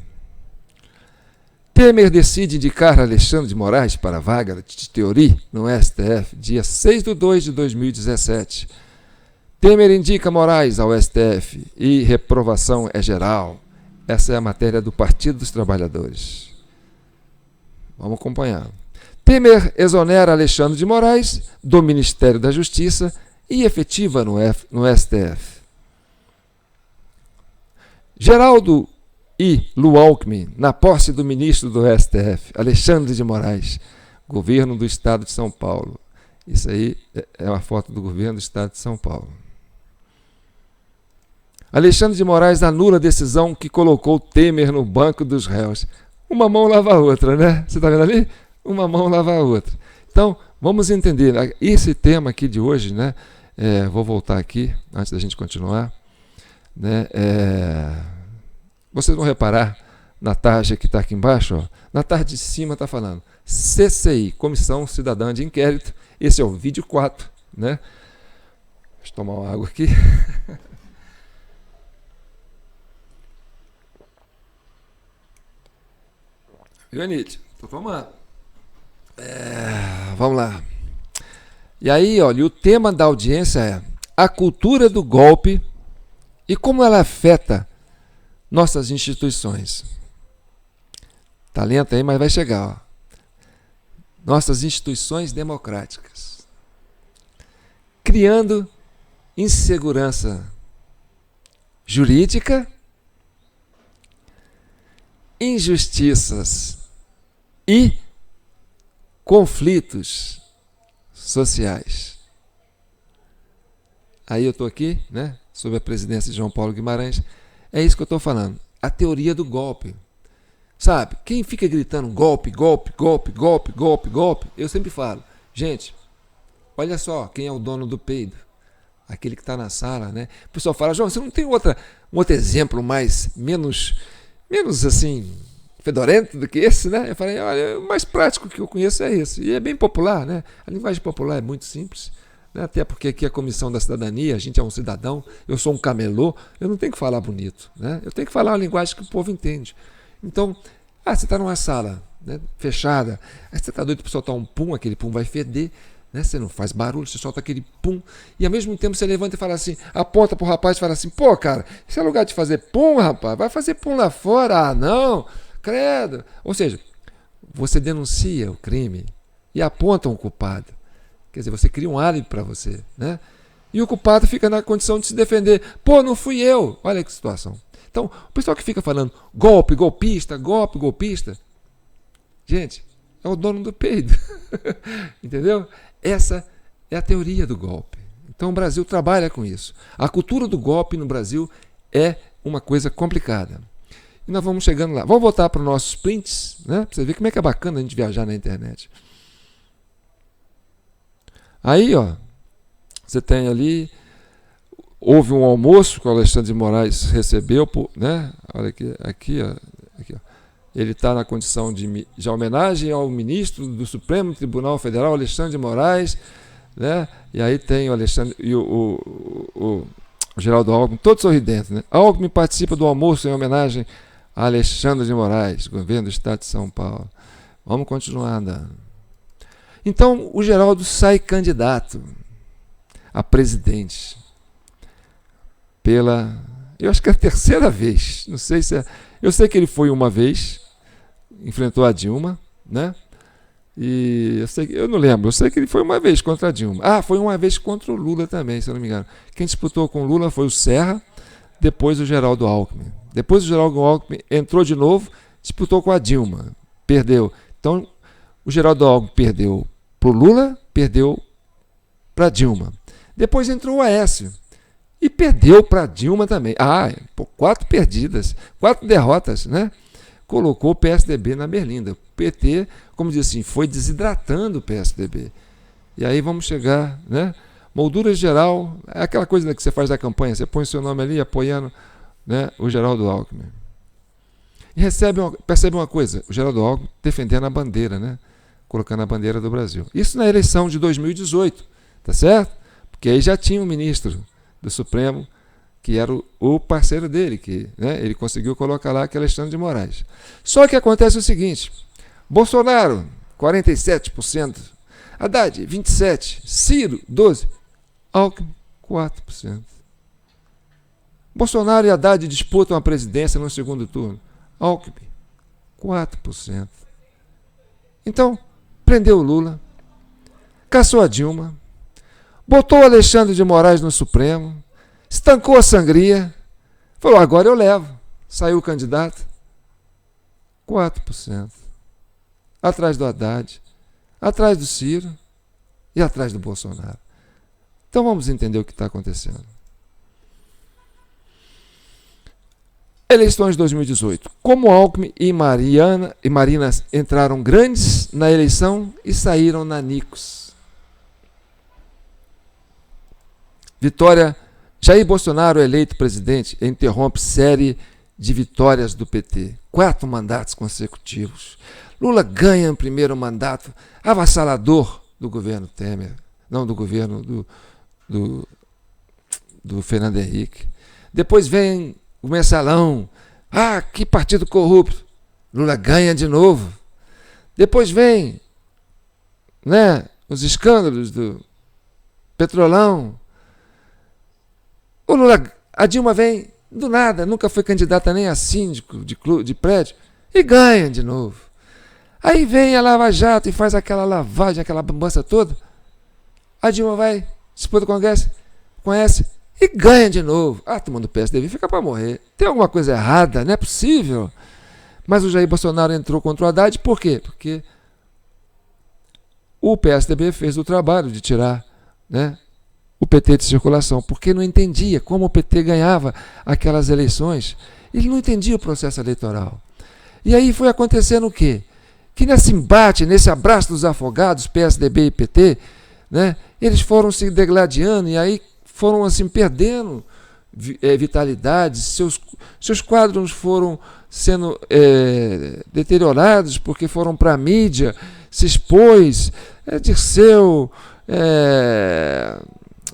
Temer decide indicar Alexandre de Moraes para a vaga de Theory no STF, dia 6/2 de 2017. Temer indica Moraes ao STF e reprovação é geral. Essa é a matéria do Partido dos Trabalhadores. Vamos acompanhar. Temer exonera Alexandre de Moraes do Ministério da Justiça e efetiva no STF. Geraldo I. Alckmin, na posse do ministro do STF, Alexandre de Moraes, governo do Estado de São Paulo. Isso aí é uma foto do governo do Estado de São Paulo. Alexandre de Moraes anula a decisão que colocou Temer no banco dos réus. Uma mão lava a outra, né? Você está vendo ali? Uma mão lava a outra. Então, vamos entender. Esse tema aqui de hoje, né? Vou voltar aqui, antes da gente continuar. Né? Vocês vão reparar na tarja que está aqui embaixo. Ó, na tarja de cima está falando CCI, Comissão Cidadã de Inquérito. Esse é o vídeo 4. Né? Deixa eu tomar uma água aqui. Ionite, estou tomando. Vamos lá. E aí, olha, o tema da audiência é a cultura do golpe e como ela afeta nossas instituições. Tá lento aí, mas vai chegar. Ó. Nossas instituições democráticas. Criando insegurança jurídica, injustiças e conflitos sociais. Aí eu estou aqui, né, sob a presidência de João Paulo Guimarães, é isso que eu estou falando, a teoria do golpe. Sabe, quem fica gritando golpe, golpe, golpe, golpe, golpe, golpe, eu sempre falo, gente, olha só quem é o dono do peido, aquele que está na sala, né? O pessoal fala, João, você não tem um outro exemplo menos assim, fedorento do que esse, né? Eu falei, olha, o mais prático que eu conheço é esse. E é bem popular, né? A linguagem popular é muito simples, né? Até porque aqui a Comissão da Cidadania, a gente é um cidadão, eu sou um camelô, eu não tenho que falar bonito, né? Eu tenho que falar uma linguagem que o povo entende. Então, você está numa sala, né, fechada, aí você está doido para soltar um pum, aquele pum vai feder, né? Você não faz barulho, você solta aquele pum, e ao mesmo tempo você levanta e fala assim, aponta para o rapaz e fala assim, pô, cara, esse é lugar de fazer pum, rapaz, vai fazer pum lá fora, não, credo. Ou seja, você denuncia o crime e aponta um culpado. Quer dizer, você cria um álibi para você, né? E o culpado fica na condição de se defender. Pô, não fui eu. Olha que situação. Então, o pessoal que fica falando golpe, golpista, golpe, golpista, gente, é o dono do peido. Entendeu? Essa é a teoria do golpe. Então, o Brasil trabalha com isso. A cultura do golpe no Brasil é uma coisa complicada. E nós vamos chegando lá. Vamos voltar para os nossos prints, né? Para você ver como é que é bacana a gente viajar na internet. Aí, ó, você tem ali, houve um almoço que o Alexandre de Moraes recebeu, né? Olha aqui, ó. Ele está na condição de homenagem ao ministro do Supremo Tribunal Federal, Alexandre de Moraes, né? E aí tem o Alexandre e o Geraldo Alckmin, todos sorridentes, né? Alckmin participa do almoço em homenagem a Alexandre de Moraes, governo do Estado de São Paulo. Vamos continuar andando. Então, o Geraldo sai candidato a presidente eu acho que é a terceira vez, não sei se é, eu sei que ele foi uma vez, enfrentou a Dilma, né? E eu não lembro, eu sei que ele foi uma vez contra a Dilma. Foi uma vez contra o Lula também, se eu não me engano. Quem disputou com o Lula foi o Serra, depois o Geraldo Alckmin. Depois o Geraldo Alckmin entrou de novo, disputou com a Dilma, perdeu. Então, o Geraldo Alckmin perdeu para o Lula, perdeu para a Dilma. Depois entrou o Aécio e perdeu para a Dilma também. 4 perdidas, 4 derrotas, né? Colocou o PSDB na berlinda. O PT, como diz assim, foi desidratando o PSDB. E aí vamos chegar, né? Moldura geral, é aquela coisa que você faz da campanha, você põe o seu nome ali apoiando, né, o Geraldo Alckmin. E percebe uma coisa, o Geraldo Alckmin defendendo a bandeira, né? Colocando a bandeira do Brasil. Isso na eleição de 2018, tá certo? Porque aí já tinha um ministro do Supremo que era o parceiro dele, que, né, ele conseguiu colocar lá, que é Alexandre de Moraes. Só que acontece o seguinte, Bolsonaro, 47%, Haddad, 27%, Ciro, 12%, Alckmin, 4%. Bolsonaro e Haddad disputam a presidência no segundo turno, Alckmin, 4%. Então, prendeu o Lula, caçou a Dilma, botou o Alexandre de Moraes no Supremo, estancou a sangria, falou, agora eu levo. Saiu o candidato, 4%. Atrás do Haddad, atrás do Ciro e atrás do Bolsonaro. Então vamos entender o que está acontecendo. Eleições de 2018. Como Alckmin e Marina entraram grandes na eleição e saíram nanicos. Vitória. Jair Bolsonaro, eleito presidente, interrompe série de vitórias do PT. 4 mandatos consecutivos. Lula ganha o primeiro mandato avassalador do governo Temer. Não, do governo do Fernando Henrique. Depois vem o mensalão. Ah, que partido corrupto. Lula ganha de novo. Depois vem, né, os escândalos do Petrolão. O Lula, a Dilma vem do nada, nunca foi candidata nem a síndico de prédio, e ganha de novo. Aí vem a Lava Jato e faz aquela lavagem, aquela bambança toda. A Dilma vai, disputa o Congresso, conhece e ganha de novo. Ah, tomando PSDB, fica para morrer. Tem alguma coisa errada, não é possível. Mas o Jair Bolsonaro entrou contra o Haddad, por quê? Porque o PSDB fez o trabalho de tirar, né, o PT de circulação, porque não entendia como o PT ganhava aquelas eleições. Ele não entendia o processo eleitoral. E aí foi acontecendo o quê? Que nesse embate, nesse abraço dos afogados, PSDB e PT, né, eles foram se degladiando e aí foram assim perdendo vitalidade, seus quadros foram sendo deteriorados porque foram para a mídia, se expôs, Dirceu,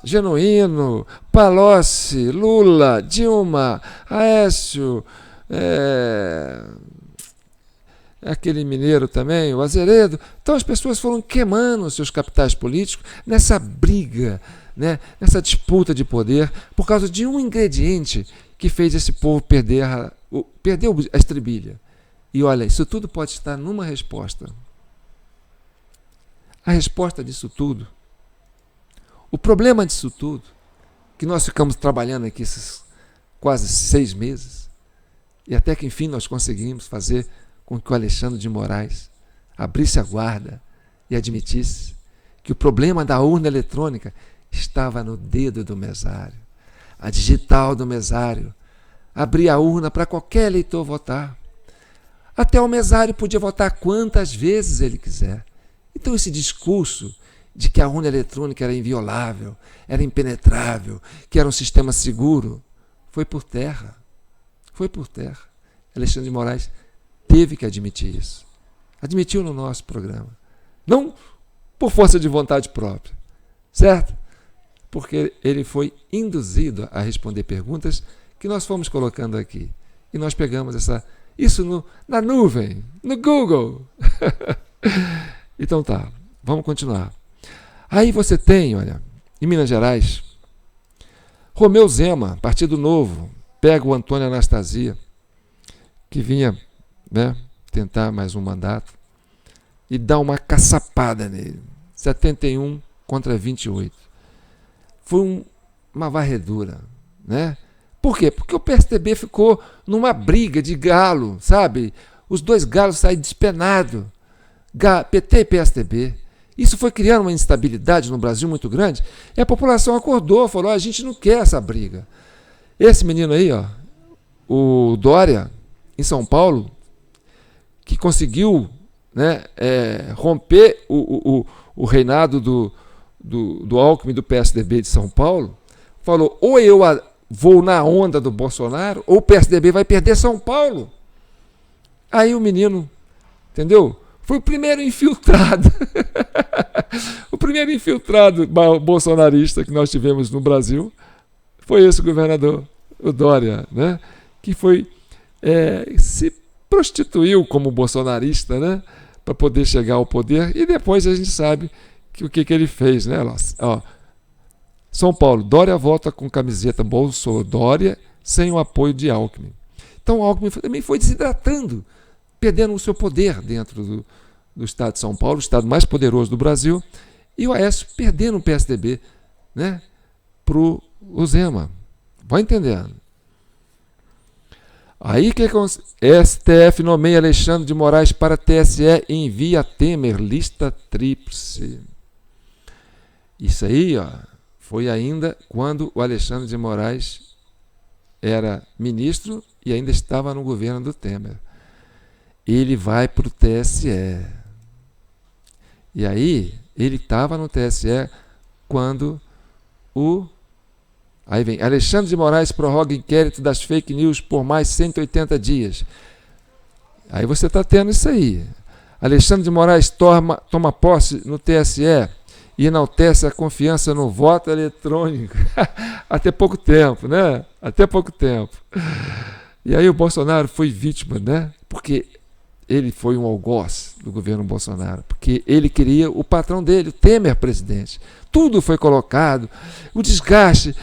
Genuíno, Palocci, Lula, Dilma, Aécio, aquele mineiro também, o Azeredo. Então as pessoas foram queimando seus capitais políticos nessa briga, né, nessa disputa de poder, por causa de um ingrediente que fez esse povo perdeu a estribilha. E olha, isso tudo pode estar numa resposta. A resposta disso tudo, o problema disso tudo, que nós ficamos trabalhando aqui esses quase 6 meses, e até que enfim nós conseguimos fazer com que o Alexandre de Moraes abrisse a guarda e admitisse que o problema da urna eletrônica estava no dedo do mesário. A digital do mesário abria a urna para qualquer eleitor votar. Até o mesário podia votar quantas vezes ele quiser. Então esse discurso de que a urna eletrônica era inviolável, era impenetrável, que era um sistema seguro, foi por terra. Foi por terra. Alexandre de Moraes teve que admitir isso. Admitiu no nosso programa. Não por força de vontade própria, certo? Porque ele foi induzido a responder perguntas que nós fomos colocando aqui. E nós pegamos isso na nuvem, no Google. Então tá, vamos continuar. Aí você tem, olha, em Minas Gerais, Romeu Zema, Partido Novo, pega o Antônio Anastasia, que vinha, né, tentar mais um mandato, e dá uma caçapada nele. 71 contra 28. Foi uma varredura, né? Por quê? Porque o PSDB ficou numa briga de galo, sabe? Os dois galos saíram despenados, PT e PSDB. Isso foi criando uma instabilidade no Brasil muito grande, e a população acordou, falou, a gente não quer essa briga. Esse menino aí, ó, o Dória, em São Paulo, que conseguiu, né, romper o reinado do Alckmin, do PSDB de São Paulo, falou, ou eu vou na onda do Bolsonaro, ou o PSDB vai perder São Paulo. Aí o menino, entendeu? Foi o primeiro infiltrado. O primeiro infiltrado bolsonarista que nós tivemos no Brasil foi esse governador, o Dória, né? Que foi se prostituiu como bolsonarista, né? Para poder chegar ao poder. E depois a gente sabe o que ele fez, né? Ó, São Paulo, Dória volta com camiseta Bolsodória sem o apoio de Alckmin. Então o Alckmin também foi desidratando, perdendo o seu poder dentro do estado de São Paulo, o estado mais poderoso do Brasil, e o Aécio perdendo o PSDB, né, para o Zema. Vai entendendo. Aí que STF nomeia Alexandre de Moraes para TSE e envia a Temer lista tríplice. Isso aí, ó, foi ainda quando o Alexandre de Moraes era ministro e ainda estava no governo do Temer. Ele vai para o TSE. E aí, ele estava no TSE quando Aí vem, Alexandre de Moraes prorroga inquérito das fake news por mais 180 dias. Aí você está tendo isso aí. Alexandre de Moraes toma posse no TSE e enaltece a confiança no voto eletrônico. Até pouco tempo, né? Até pouco tempo. E aí o Bolsonaro foi vítima, né? Porque ele foi um algoz do governo Bolsonaro, porque ele queria o patrão dele, o Temer, presidente. Tudo foi colocado, o desgaste,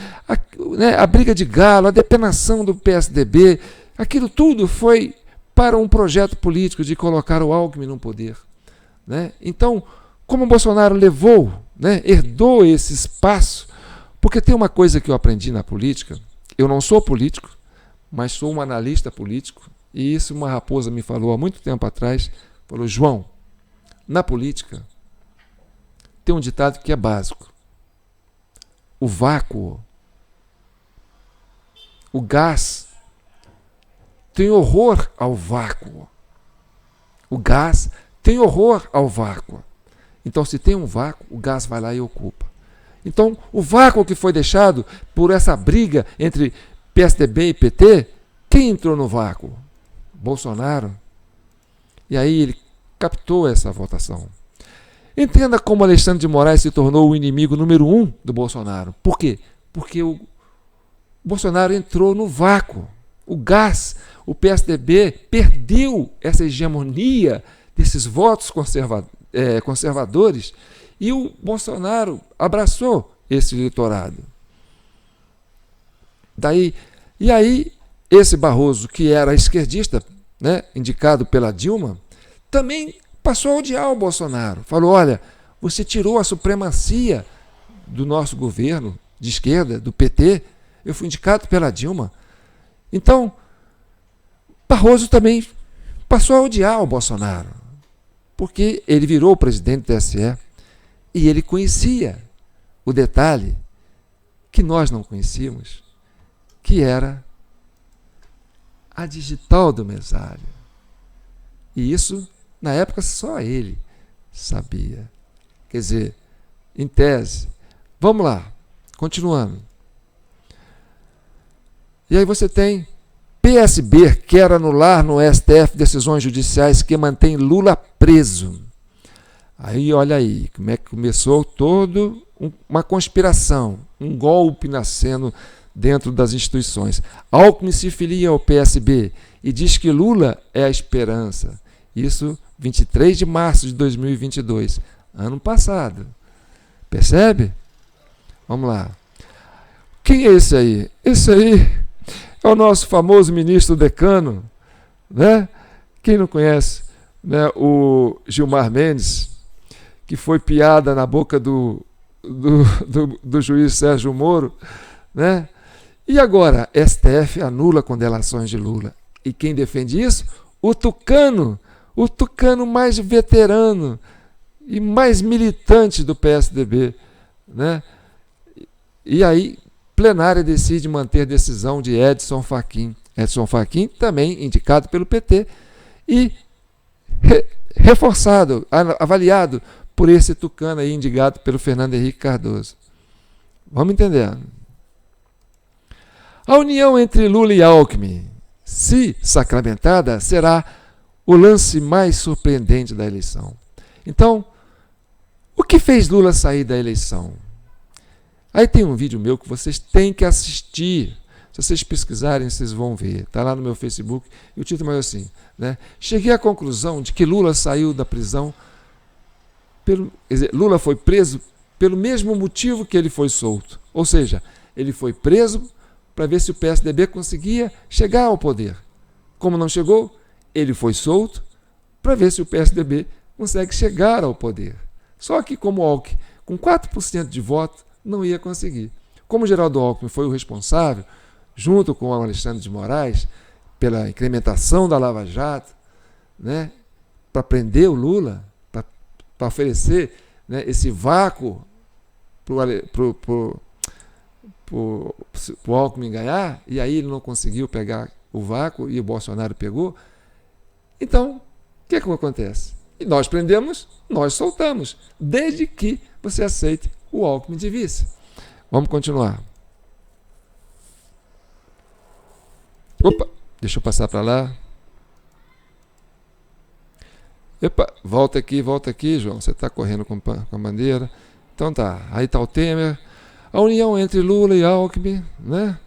a briga de galo, a depenação do PSDB, aquilo tudo foi para um projeto político de colocar o Alckmin no poder. Né? Então, como o Bolsonaro levou, né, herdou esse espaço, porque tem uma coisa que eu aprendi na política, eu não sou político, mas sou um analista político, e isso uma raposa me falou há muito tempo atrás, falou, João, na política tem um ditado que é básico. O vácuo, o gás, tem horror ao vácuo. O gás tem horror ao vácuo. Então, se tem um vácuo, o gás vai lá e ocupa. Então, o vácuo que foi deixado por essa briga entre PSDB e PT, quem entrou no vácuo? Bolsonaro. E aí ele captou essa votação. Entenda como Alexandre de Moraes se tornou o inimigo número 1 do Bolsonaro. Por quê? Porque o Bolsonaro entrou no vácuo. O gás, o PSDB perdeu essa hegemonia desses votos conservadores e o Bolsonaro abraçou esse eleitorado. E aí, esse Barroso, que era esquerdista, né, indicado pela Dilma, também passou a odiar o Bolsonaro. Falou, olha, você tirou a supremacia do nosso governo de esquerda, do PT, eu fui indicado pela Dilma. Então, Barroso também passou a odiar o Bolsonaro, porque ele virou o presidente do TSE e ele conhecia o detalhe que nós não conhecíamos, que era a digital do mesário. E isso, na época, só ele sabia. Quer dizer, em tese. Vamos lá, continuando. E aí você tem PSB quer anular no STF decisões judiciais que mantêm Lula preso. Aí, olha aí, como é que começou toda uma conspiração, um golpe nascendo dentro das instituições. Alckmin se filia ao PSB e diz que Lula é a esperança. Isso 23 de março de 2022, ano passado. Percebe? Vamos lá. Quem é esse aí? Esse aí é o nosso famoso ministro decano, né? Quem não conhece, né? O Gilmar Mendes, que foi piada na boca do juiz Sérgio Moro, né? E agora, STF anula condenações de Lula. E quem defende isso? O tucano mais veterano e mais militante do PSDB, né? E aí, plenária decide manter decisão de Edson Fachin. Edson Fachin também indicado pelo PT e reforçado, avaliado por esse tucano aí indicado pelo Fernando Henrique Cardoso. Vamos entendendo. A união entre Lula e Alckmin, se sacramentada, será o lance mais surpreendente da eleição. Então, o que fez Lula sair da eleição? Aí tem um vídeo meu que vocês têm que assistir. Se vocês pesquisarem, vocês vão ver. Está lá no meu Facebook. E o título é assim, né? Cheguei à conclusão de que Lula saiu da prisão. Quer dizer, Lula foi preso pelo mesmo motivo que ele foi solto. Ou seja, ele foi preso para ver se o PSDB conseguia chegar ao poder. Como não chegou, ele foi solto para ver se o PSDB consegue chegar ao poder. Só que como Alckmin, com 4% de voto, não ia conseguir. Como Geraldo Alckmin foi o responsável, junto com o Alexandre de Moraes, pela incrementação da Lava Jato, né, para prender o Lula, para oferecer, né, esse vácuo para o Alckmin ganhar, e aí ele não conseguiu pegar o vácuo e o Bolsonaro pegou. Então, o que acontece? E nós prendemos, nós soltamos, desde que você aceite o Alckmin de vice. Vamos continuar. Opa, deixa eu passar para lá. Epa, volta aqui, João. Você está correndo com a bandeira. Então tá, aí está o Temer. A união entre Lula e Alckmin, né?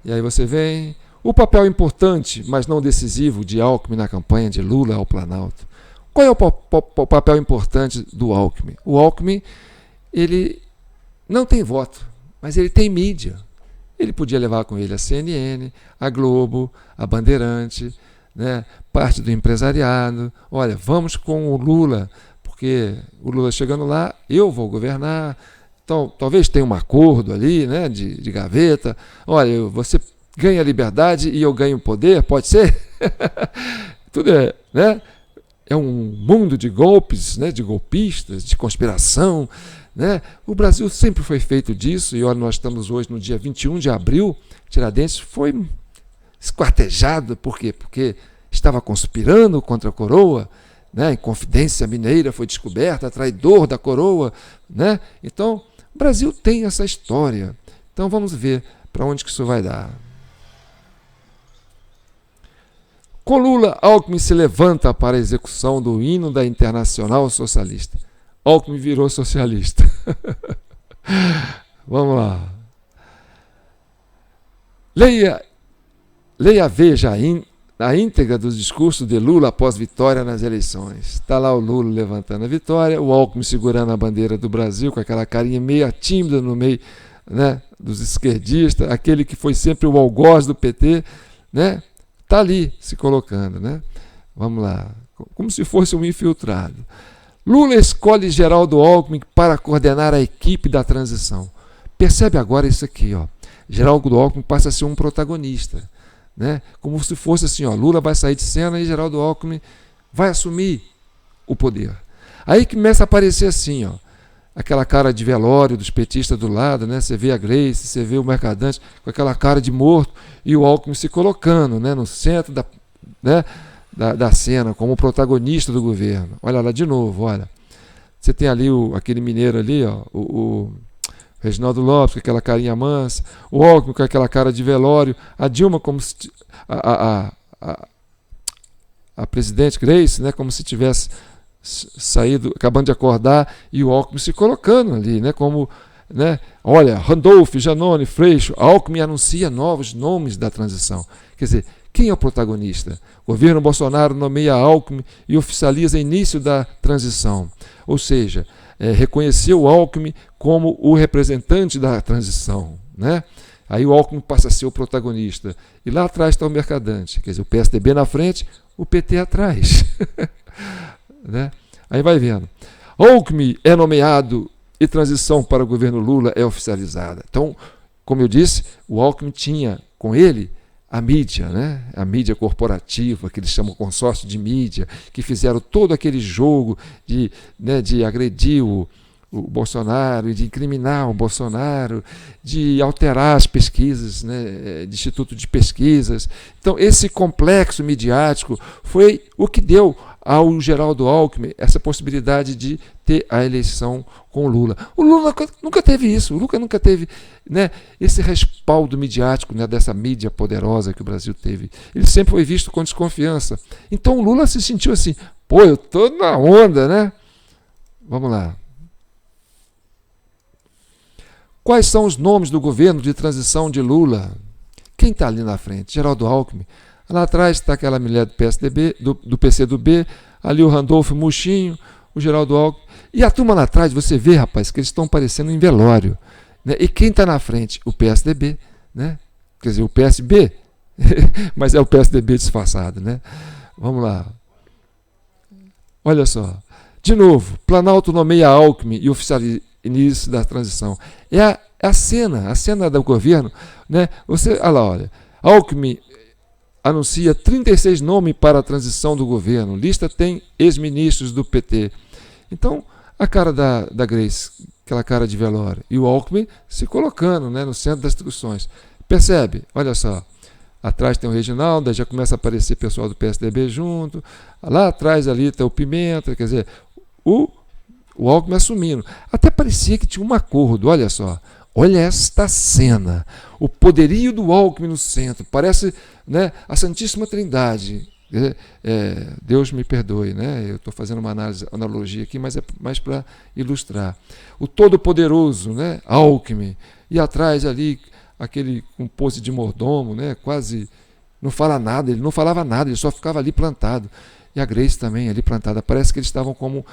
E aí você vem. O papel importante, mas não decisivo, de Alckmin na campanha de Lula ao Planalto. Qual é o papel importante do Alckmin? O Alckmin, ele não tem voto, mas ele tem mídia. Ele podia levar com ele a CNN, a Globo, a Bandeirante, né, parte do empresariado. Olha, vamos com o Lula, porque o Lula chegando lá, eu vou governar. Então, talvez tenha um acordo ali, né, de gaveta. Olha, você ganha liberdade e eu ganho poder, pode ser? Tudo é, né? É um mundo de golpes, né, de golpistas, de conspiração, né? O Brasil sempre foi feito disso, e olha, nós estamos hoje no dia 21 de abril, Tiradentes foi esquartejado, por quê? Porque estava conspirando contra a coroa, né? Inconfidência Mineira foi descoberta, traidor da coroa, né? Então, o Brasil tem essa história. Então vamos ver para onde que isso vai dar. Com Lula, Alckmin se levanta para a execução do hino da Internacional Socialista. Alckmin virou socialista. Vamos lá. Veja a íntegra dos discursos de Lula após vitória nas eleições. Está lá o Lula levantando a vitória, o Alckmin segurando a bandeira do Brasil, com aquela carinha meio tímida no meio, né, dos esquerdistas, aquele que foi sempre o algoz do PT, né? Está ali se colocando, né? Vamos lá. Como se fosse um infiltrado. Lula escolhe Geraldo Alckmin para coordenar a equipe da transição. Percebe agora isso aqui, ó. Geraldo Alckmin passa a ser um protagonista, né? Como se fosse assim, ó, Lula vai sair de cena e Geraldo Alckmin vai assumir o poder. Aí começa a aparecer assim, ó, aquela cara de velório dos petistas do lado, né? Você vê a Gleice, você vê o Mercadante com aquela cara de morto e o Alckmin se colocando, né, no centro da cena, como protagonista do governo. Olha lá de novo, olha. Você tem ali aquele mineiro ali, ó, o Reginaldo Lopes com aquela carinha mansa, o Alckmin com aquela cara de velório, a Dilma como se a presidente Gleice, né, como se tivesse saído, acabando de acordar, e o Alckmin se colocando ali, né, como, né, olha, Randolph, Janone, Freixo, Alckmin anuncia novos nomes da transição. Quer dizer, quem é o protagonista? O governo Bolsonaro nomeia Alckmin e oficializa o início da transição. Ou seja, reconheceu o Alckmin como o representante da transição, né? Aí o Alckmin passa a ser o protagonista. E lá atrás está o Mercadante. Quer dizer, o PSDB na frente, o PT atrás. Né? Aí vai vendo. Alckmin é nomeado e transição para o governo Lula é oficializada. Então, como eu disse, o Alckmin tinha com ele a mídia, né? A mídia corporativa, que eles chamam consórcio de mídia, que fizeram todo aquele jogo de agredir o Bolsonaro, de incriminar o Bolsonaro, de alterar as pesquisas, né, de instituto de pesquisas. Então, esse complexo midiático foi o que deu ao Geraldo Alckmin essa possibilidade de ter a eleição com o Lula. O Lula nunca teve isso, o Lula nunca teve, né, esse respaldo midiático, né, dessa mídia poderosa que o Brasil teve. Ele sempre foi visto com desconfiança. Então o Lula se sentiu assim, pô, eu tô na onda, né? Vamos lá. Quais são os nomes do governo de transição de Lula? Quem está ali na frente? Geraldo Alckmin. Lá atrás está aquela mulher do PSDB, do PCdoB, ali o Randolfo Muxinho, o Geraldo Alckmin. E a turma lá atrás, você vê, rapaz, que eles estão parecendo em velório. Né? E quem está na frente? O PSDB. Né? Quer dizer, o PSB, mas é o PSDB disfarçado. Né? Vamos lá. Olha só. De novo, Planalto nomeia Alckmin e oficializa início da transição. É a cena do governo, né? Olha, Alckmin anuncia 36 nomes para a transição do governo. Lista tem ex-ministros do PT. Então, a cara da Grace, aquela cara de velório, e o Alckmin se colocando, né, no centro das discussões. Percebe? Olha só. Atrás tem o Reginaldo, já começa a aparecer pessoal do PSDB junto. Lá atrás ali está o Pimenta, quer dizer, o Alckmin assumindo. Até parecia que tinha um acordo, olha só. Olha esta cena. O poderio do Alckmin no centro. Parece, né, a Santíssima Trindade. Deus me perdoe, né? Eu estou fazendo uma analogia aqui, mas é mais para ilustrar. O Todo-Poderoso, né? Alckmin. E atrás ali, aquele com pose de mordomo, né? Quase não fala nada, ele não falava nada, ele só ficava ali plantado. E a Grace também ali plantada. Parece que eles estavam como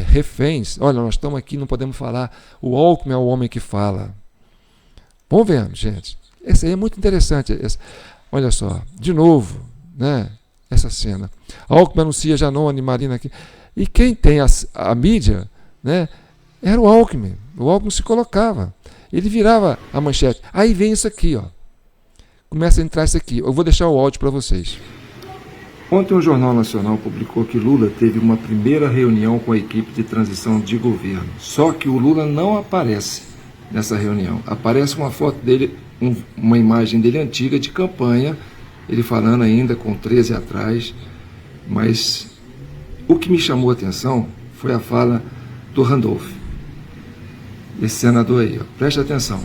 reféns. Olha, nós estamos aqui, não podemos falar. O Alckmin é o homem que fala. Vamos vendo, gente. Esse aí é muito interessante. Olha só, de novo, né? Essa cena. Alckmin anuncia Janone, Marina aqui. E quem tem a mídia, né? Era o Alckmin. O Alckmin se colocava. Ele virava a manchete. Aí vem isso aqui, ó. Começa a entrar isso aqui. Eu vou deixar o áudio para vocês. Ontem o Jornal Nacional publicou que Lula teve uma primeira reunião com a equipe de transição de governo. Só que o Lula não aparece nessa reunião. Aparece uma foto dele, uma imagem dele antiga de campanha, ele falando ainda com 13 atrás. Mas o que me chamou a atenção foi a fala do Randolph, esse senador aí, ó. Preste atenção.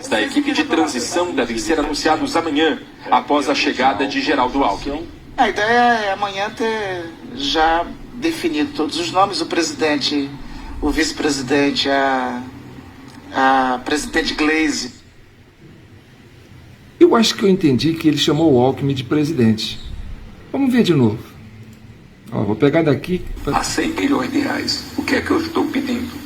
Da equipe de transição devem ser anunciados amanhã, após a chegada de Geraldo Alckmin. A ideia é amanhã ter já definido todos os nomes, o presidente, o vice-presidente, a presidente Glaze. Eu acho que eu entendi que ele chamou o Alckmin de presidente. Vamos ver de novo. Ó, vou pegar daqui. A 100 bilhões de reais. O que é que eu estou pedindo?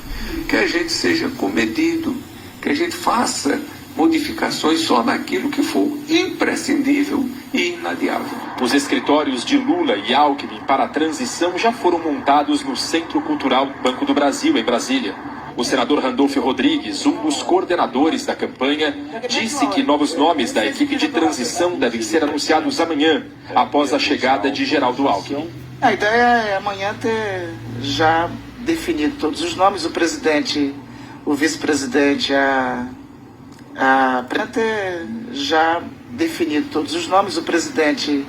Que a gente seja comedido, que a gente faça modificações só naquilo que for imprescindível e inadiável. Os escritórios de Lula e Alckmin para a transição já foram montados no Centro Cultural Banco do Brasil, em Brasília. O senador Randolph Rodrigues, um dos coordenadores da campanha, disse que novos nomes da equipe de transição devem ser anunciados amanhã, após a chegada de Geraldo Alckmin. A ideia é amanhã ter já definido todos os nomes, o presidente, o vice-presidente, ter já definido todos os nomes, o presidente,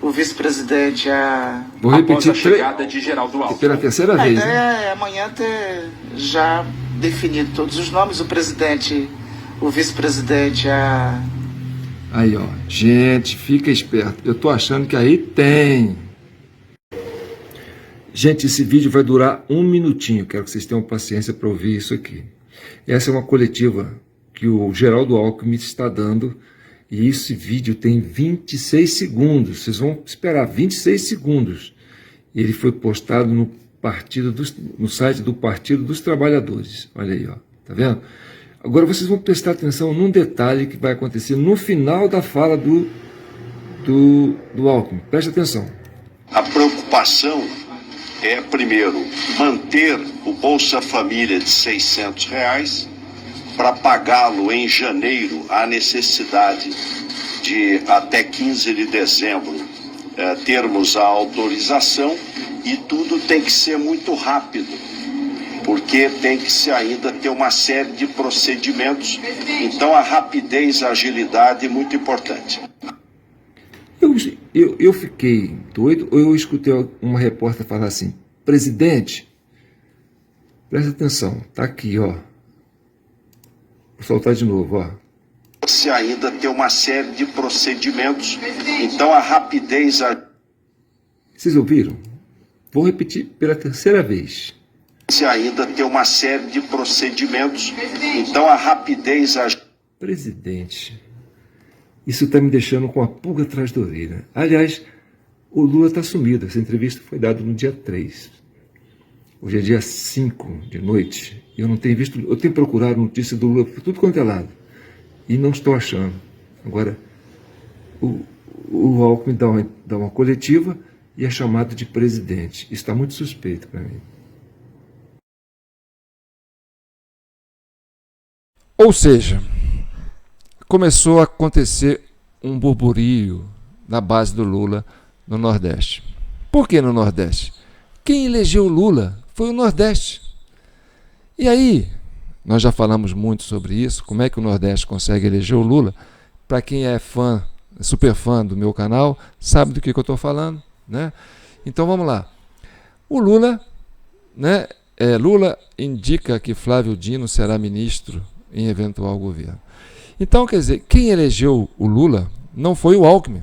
o vice-presidente, Vou repetir após a chegada de Geraldo Alckmin. Pela terceira vez. A ideia né? é amanhã ter já definido todos os nomes, o presidente, o vice-presidente, Aí, ó. Gente, fica esperto. Eu tô achando que aí tem. Gente, esse vídeo vai durar 1 minutinho. Quero que vocês tenham paciência para ouvir isso aqui. Essa é uma coletiva que o Geraldo Alckmin está dando. E esse vídeo tem 26 segundos. Vocês vão esperar 26 segundos. Ele foi postado no site do Partido dos Trabalhadores. Olha aí, ó. Tá vendo? Agora vocês vão prestar atenção num detalhe que vai acontecer no final da fala do Alckmin. Preste atenção. A preocupação é, primeiro, manter o Bolsa Família de R$600 para pagá-lo em janeiro. Há necessidade de, até 15 de dezembro, termos a autorização, e tudo tem que ser muito rápido, porque tem que se ainda ter uma série de procedimentos. Então a rapidez, a agilidade é muito importante. Eu fiquei doido, ou eu escutei uma repórter falar assim: presidente, presta atenção, tá aqui, ó. Vou soltar de novo, ó. Se ainda ter uma série de procedimentos, então a rapidez... Vocês ouviram? Vou repetir pela terceira vez. Se ainda ter uma série de procedimentos, então a rapidez... Presidente, isso está me deixando com a pulga atrás da orelha. Aliás, o Lula está sumido. Essa entrevista foi dada no dia 3. Hoje é dia 5 de noite. Eu não tenho visto, eu tenho procurado notícia do Lula por tudo quanto é lado. E não estou achando. Agora, o Alckmin dá uma coletiva e é chamado de presidente. Isso está muito suspeito para mim. Ou seja, começou a acontecer um burburinho na base do Lula no Nordeste. Por que no Nordeste? Quem elegeu o Lula foi o Nordeste. E aí, nós já falamos muito sobre isso, como é que o Nordeste consegue eleger o Lula. Para quem é fã, super fã do meu canal, sabe do que eu estou falando, né? Então vamos lá. O Lula, né? Lula indica que Flávio Dino será ministro em eventual governo. Então, quer dizer, quem elegeu o Lula não foi o Alckmin,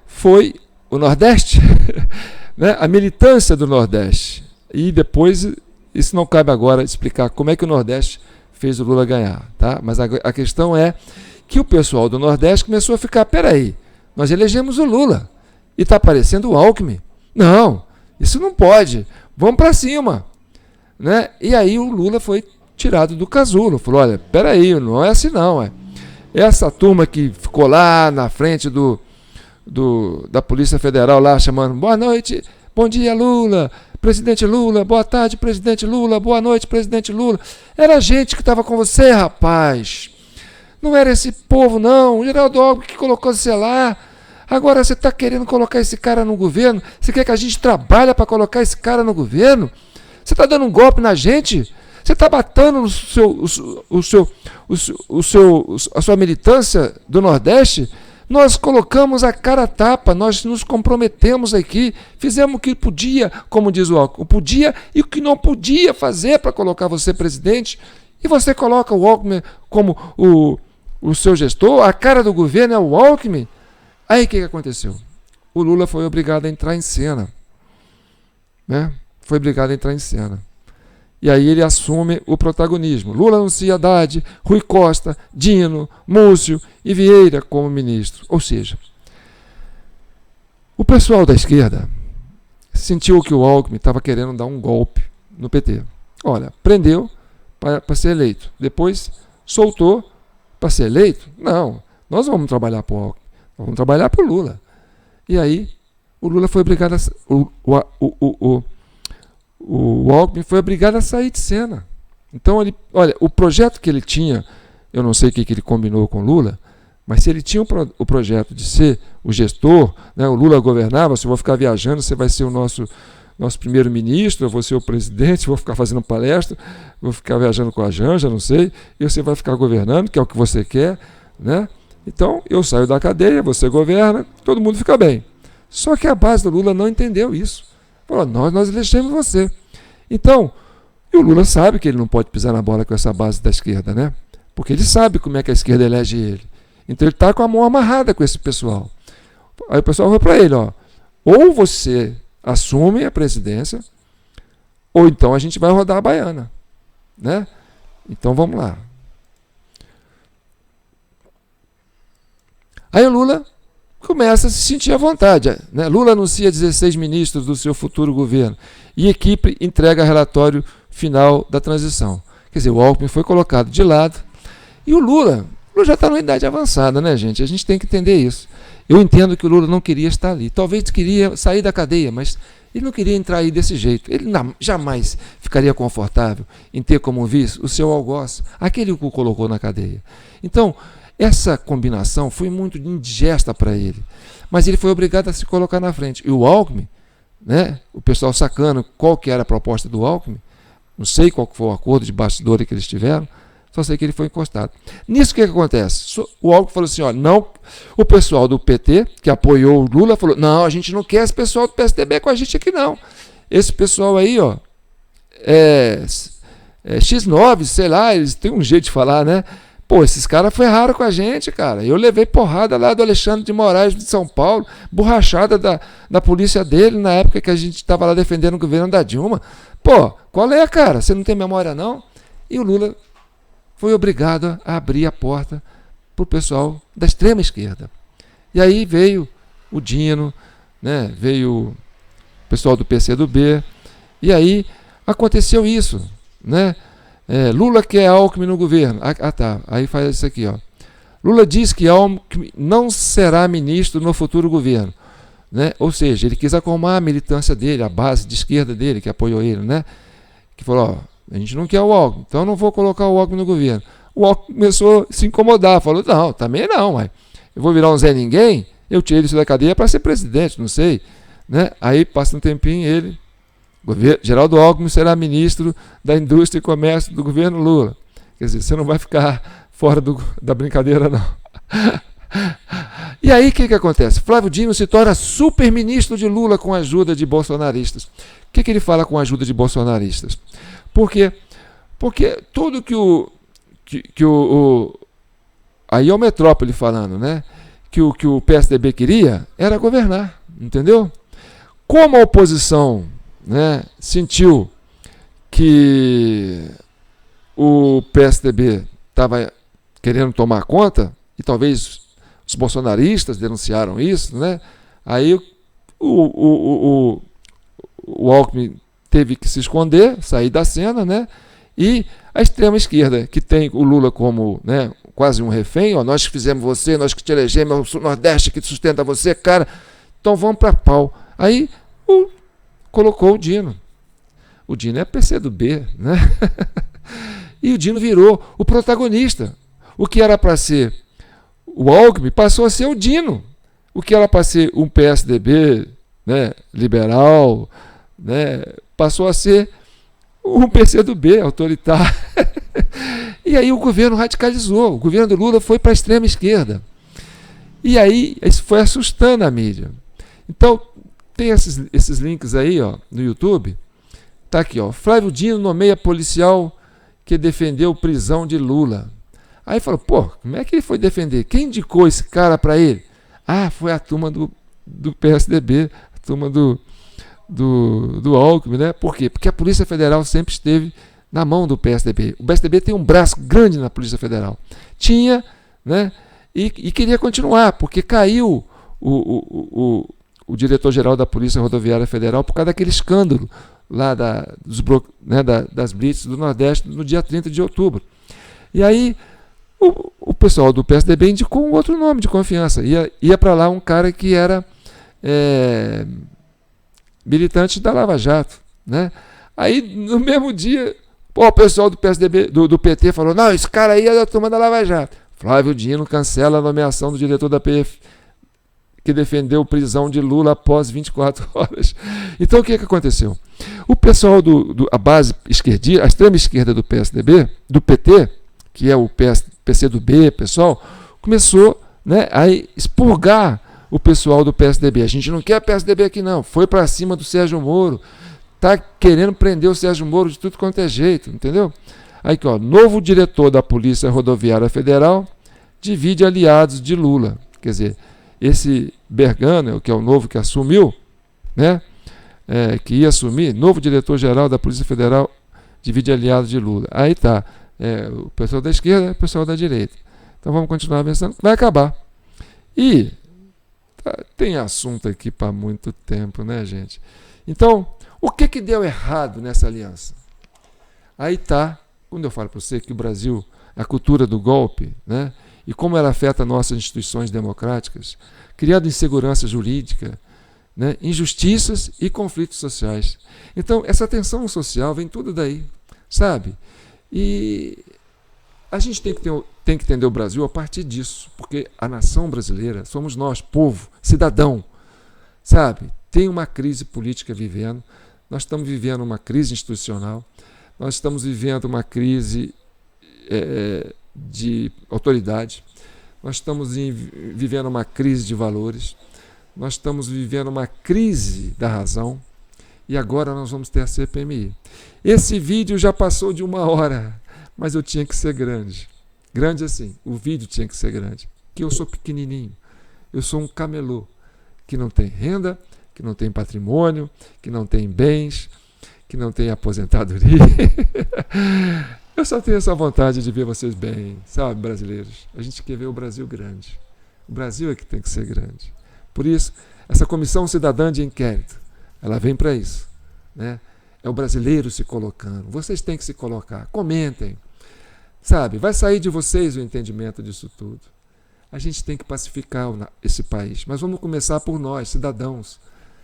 foi o Nordeste, né? A militância do Nordeste. E depois, isso não cabe agora explicar como é que o Nordeste fez o Lula ganhar, tá? Mas a questão é que o pessoal do Nordeste começou a ficar, peraí, nós elegemos o Lula e está aparecendo o Alckmin. Não, isso não pode, vamos para cima, né? E aí o Lula foi tirado do casulo, falou, olha, peraí, não é assim não, essa turma que ficou lá na frente da Polícia Federal lá chamando, boa noite, bom dia Lula, presidente Lula, boa tarde presidente Lula, boa noite presidente Lula, era a gente que estava com você, rapaz, não era esse povo não, o Geraldo Alckmin que colocou você lá, agora você está querendo colocar esse cara no governo, você quer que a gente trabalhe para colocar esse cara no governo, você está dando um golpe na gente, você está batendo a sua militância do Nordeste. Nós colocamos a cara a tapa, nós nos comprometemos aqui, fizemos o que podia, como diz o Alckmin, o podia e o que não podia fazer para colocar você presidente, e você coloca o Alckmin como o seu gestor, a cara do governo é o Alckmin. Aí o que aconteceu? O Lula foi obrigado a entrar em cena, né? Foi obrigado a entrar em cena. E aí ele assume o protagonismo. Lula anuncia Haddad, Rui Costa, Dino, Múcio e Vieira como ministro. Ou seja, o pessoal da esquerda sentiu que o Alckmin estava querendo dar um golpe no PT. Olha, prendeu para ser eleito. Depois soltou para ser eleito. Não, nós vamos trabalhar para o Alckmin. Nós vamos trabalhar para o Lula. E aí o Lula foi obrigado a... O Alckmin foi obrigado a sair de cena. Então, o projeto que ele tinha, eu não sei o que ele combinou com o Lula, mas se ele tinha o projeto de ser o gestor, né, o Lula governava, se eu vou ficar viajando, você vai ser o nosso primeiro-ministro, eu vou ser o presidente, vou ficar fazendo palestra, vou ficar viajando com a Janja, não sei, e você vai ficar governando, que é o que você quer, né? Então, eu saio da cadeia, você governa, todo mundo fica bem. Só que a base do Lula não entendeu isso. Falou, nós elegemos você. Então, e o Lula sabe que ele não pode pisar na bola com essa base da esquerda, né? Porque ele sabe como é que a esquerda elege ele. Então ele está com a mão amarrada com esse pessoal. Aí o pessoal falou para ele, ou você assume a presidência, ou então a gente vai rodar a baiana, né? Então vamos lá. Aí o Lula começa a se sentir à vontade, né? Lula anuncia 16 ministros do seu futuro governo e equipe entrega relatório final da transição. Quer dizer, o Alckmin foi colocado de lado e o Lula já está numa idade avançada, né, gente? A gente tem que entender isso. Eu entendo que o Lula não queria estar ali. Talvez queria sair da cadeia, mas ele não queria entrar aí desse jeito. Ele jamais ficaria confortável em ter como vice o seu algoz, aquele que o colocou na cadeia. Então, essa combinação foi muito indigesta para ele, mas ele foi obrigado a se colocar na frente. E o Alckmin, né, o pessoal sacando qual que era a proposta do Alckmin, não sei qual que foi o acordo de bastidor que eles tiveram, só sei que ele foi encostado. Nisso o que acontece? O Alckmin falou assim, não, o pessoal do PT, que apoiou o Lula, falou, não, a gente não quer esse pessoal do PSDB com a gente aqui não. Esse pessoal aí, X9, sei lá, eles têm um jeito de falar, né? Pô, esses caras ferraram com a gente, cara. Eu levei porrada lá do Alexandre de Moraes de São Paulo, borrachada da polícia dele na época que a gente estava lá defendendo o governo da Dilma. Pô, qual é, cara? Você não tem memória, não? E o Lula foi obrigado a abrir a porta para o pessoal da extrema esquerda. E aí veio o Dino, né? Veio o pessoal do PCdoB, e aí aconteceu isso, né? Lula quer Alckmin no governo. Tá. Aí faz isso aqui, Lula diz que Alckmin não será ministro no futuro governo. né? Ou seja, ele quis acalmar a militância dele, a base de esquerda dele, que apoiou ele, né? Que falou, a gente não quer o Alckmin, então eu não vou colocar o Alckmin no governo. O Alckmin começou a se incomodar, falou, não, também não, mas eu vou virar um Zé Ninguém, eu tirei isso da cadeia para ser presidente, não sei. Né? Aí passa um tempinho, ele, Geraldo Alckmin será ministro da Indústria e Comércio do governo Lula. Quer dizer, você não vai ficar fora da brincadeira, não. E aí o que acontece? Flávio Dino se torna super-ministro de Lula com a ajuda de bolsonaristas. O que ele fala com a ajuda de bolsonaristas? Porque tudo aí é o Metrópole falando, né? Que o PSDB queria era governar, entendeu? Como a oposição, né, sentiu que o PSDB estava querendo tomar conta, e talvez os bolsonaristas denunciaram isso, né? Aí o Alckmin teve que se esconder, sair da cena, né? E a extrema-esquerda, que tem o Lula como, né, quase um refém, ó, nós que fizemos você, nós que te elegemos, o Nordeste que sustenta você, cara, então vamos para pau. Aí colocou o Dino. O Dino é PCdoB, né? E o Dino virou o protagonista. O que era para ser o Alckmin passou a ser o Dino. O que era para ser um PSDB, né, liberal, né, passou a ser um PCdoB autoritário. E aí o governo radicalizou. O governo do Lula foi para a extrema esquerda. E aí isso foi assustando a mídia. Então, tem esses links aí, ó, no YouTube. Tá aqui, ó. Flávio Dino nomeia policial que defendeu prisão de Lula. Aí falou, pô, como é que ele foi defender? Quem indicou esse cara para ele? Ah, foi a turma do PSDB, a turma do Alckmin, né? Por quê? Porque a Polícia Federal sempre esteve na mão do PSDB. O PSDB tem um braço grande na Polícia Federal. Tinha, né? E queria continuar, porque caiu o diretor-geral da Polícia Rodoviária Federal por causa daquele escândalo lá das blitz do Nordeste no dia 30 de outubro. E aí o pessoal do PSDB indicou um outro nome de confiança. Ia para lá um cara que era militante da Lava Jato. Né? Aí, no mesmo dia, o pessoal do PSDB, do PT falou, não, esse cara aí é da turma da Lava Jato. Flávio Dino cancela a nomeação do diretor da PF que defendeu prisão de Lula após 24 horas. Então, o que aconteceu? O pessoal a base esquerdista, a extrema esquerda do PSDB, do PT, que é o PCdoB, pessoal, começou, né, a expurgar o pessoal do PSDB. A gente não quer PSDB aqui, não. Foi para cima do Sérgio Moro. Está querendo prender o Sérgio Moro de tudo quanto é jeito, entendeu? Aí, aqui, ó, novo diretor da Polícia Rodoviária Federal divide aliados de Lula. Quer dizer, esse Bergano, que é o novo que assumiu, né, que ia assumir, novo diretor-geral da Polícia Federal divide aliados de Lula. Aí tá, o pessoal da esquerda e o pessoal da direita. Então vamos continuar pensando, vai acabar. E tem assunto aqui para muito tempo, né, gente? Então, o que deu errado nessa aliança? Aí tá, quando eu falo para você que o Brasil, a cultura do golpe, né, e como ela afeta nossas instituições democráticas, criando insegurança jurídica, né, injustiças e conflitos sociais. Então, essa tensão social vem tudo daí, sabe? E a gente tem que entender o Brasil a partir disso, porque a nação brasileira somos nós, povo, cidadão, sabe? Tem uma crise política vivendo, nós estamos vivendo uma crise institucional, nós estamos vivendo uma crise de autoridade, nós estamos vivendo uma crise de valores, nós estamos vivendo uma crise da razão e agora nós vamos ter a CPMI. Esse vídeo já passou de 1 hora, mas eu tinha que ser grande. Grande assim, o vídeo tinha que ser grande, porque eu sou pequenininho, eu sou um camelô que não tem renda, que não tem patrimônio, que não tem bens, que não tem aposentadoria. Eu só tenho essa vontade de ver vocês bem, sabe, brasileiros? A gente quer ver o Brasil grande. O Brasil é que tem que ser grande. Por isso, essa comissão cidadã de inquérito, ela vem para isso, né? É o brasileiro se colocando. Vocês têm que se colocar. Comentem. Sabe, vai sair de vocês o entendimento disso tudo. a gente tem que pacificar esse país. Mas vamos começar por nós, cidadãos,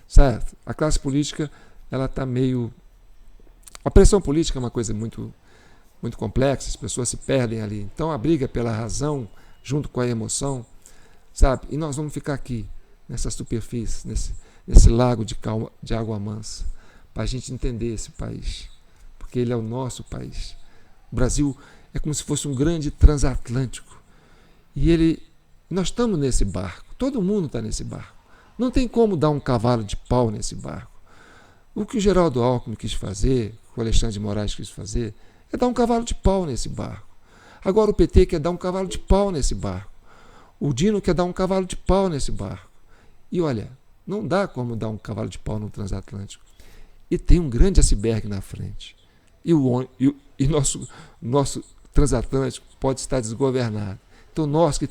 certo? A classe política, ela está meio... A pressão política é uma coisa muito, muito complexa, as pessoas se perdem ali. Então a briga pela razão, junto com a emoção, sabe? E nós vamos ficar aqui, nessa superfície, nesse lago de água mansa, para a gente entender esse país, porque ele é o nosso país. O Brasil é como se fosse um grande transatlântico, e nós estamos nesse barco, todo mundo está nesse barco. Não tem como dar um cavalo de pau nesse barco. O que o Geraldo Alckmin quis fazer, o Alexandre de Moraes quis fazer, é dar um cavalo de pau nesse barco. Agora o PT quer dar um cavalo de pau nesse barco. O Dino quer dar um cavalo de pau nesse barco. E olha, não dá como dar um cavalo de pau no transatlântico. E tem um grande iceberg na frente. E nosso transatlântico pode estar desgovernado. Então nós que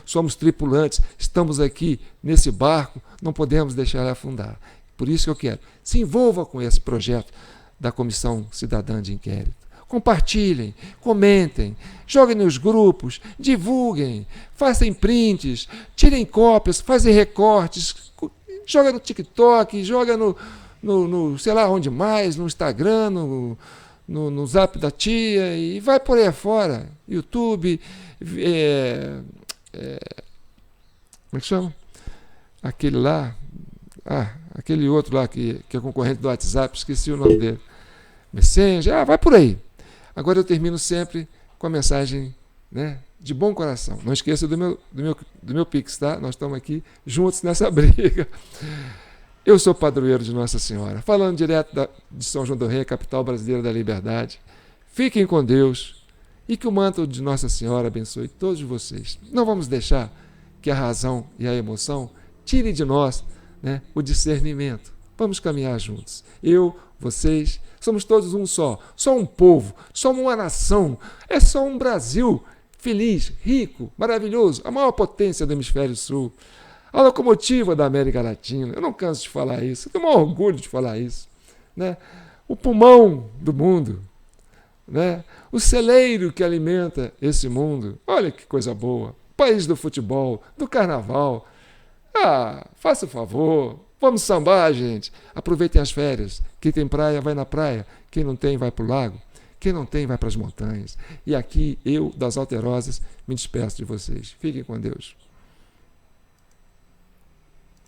somos tripulantes, estamos aqui nesse barco, não podemos deixar ele afundar. Por isso que eu quero, se envolva com esse projeto da Comissão Cidadã de Inquérito. Compartilhem, comentem, joguem nos grupos, divulguem, façam prints, tirem cópias, fazem recortes, joga no TikTok, joga no sei lá onde mais, no Instagram, no Zap da tia, e vai por aí afora. YouTube, como é que chama? Aquele lá, aquele outro lá que é concorrente do WhatsApp, esqueci o nome dele. Messenger, vai por aí. Agora eu termino sempre com a mensagem, né, de bom coração. Não esqueça do meu Pix, tá? Nós estamos aqui juntos nessa briga. Eu sou padroeiro de Nossa Senhora, falando direto de São João do Rei, capital brasileira da liberdade. Fiquem com Deus e que o manto de Nossa Senhora abençoe todos vocês. Não vamos deixar que a razão e a emoção tirem de nós, né, o discernimento. Vamos caminhar juntos. Eu, vocês, somos todos um só um povo, somos uma nação, é só um Brasil feliz, rico, maravilhoso, a maior potência do hemisfério sul, a locomotiva da América Latina. Eu não canso de falar isso, eu tenho o maior orgulho de falar isso, né? O pulmão do mundo, né? O celeiro que alimenta esse mundo. Olha que coisa boa. País do futebol, do carnaval. Faça o favor, vamos sambar, gente. Aproveitem as férias. Quem tem praia, vai na praia. Quem não tem, vai para o lago. Quem não tem, vai para as montanhas. E aqui, eu, das Alterosas, me despeço de vocês. Fiquem com Deus.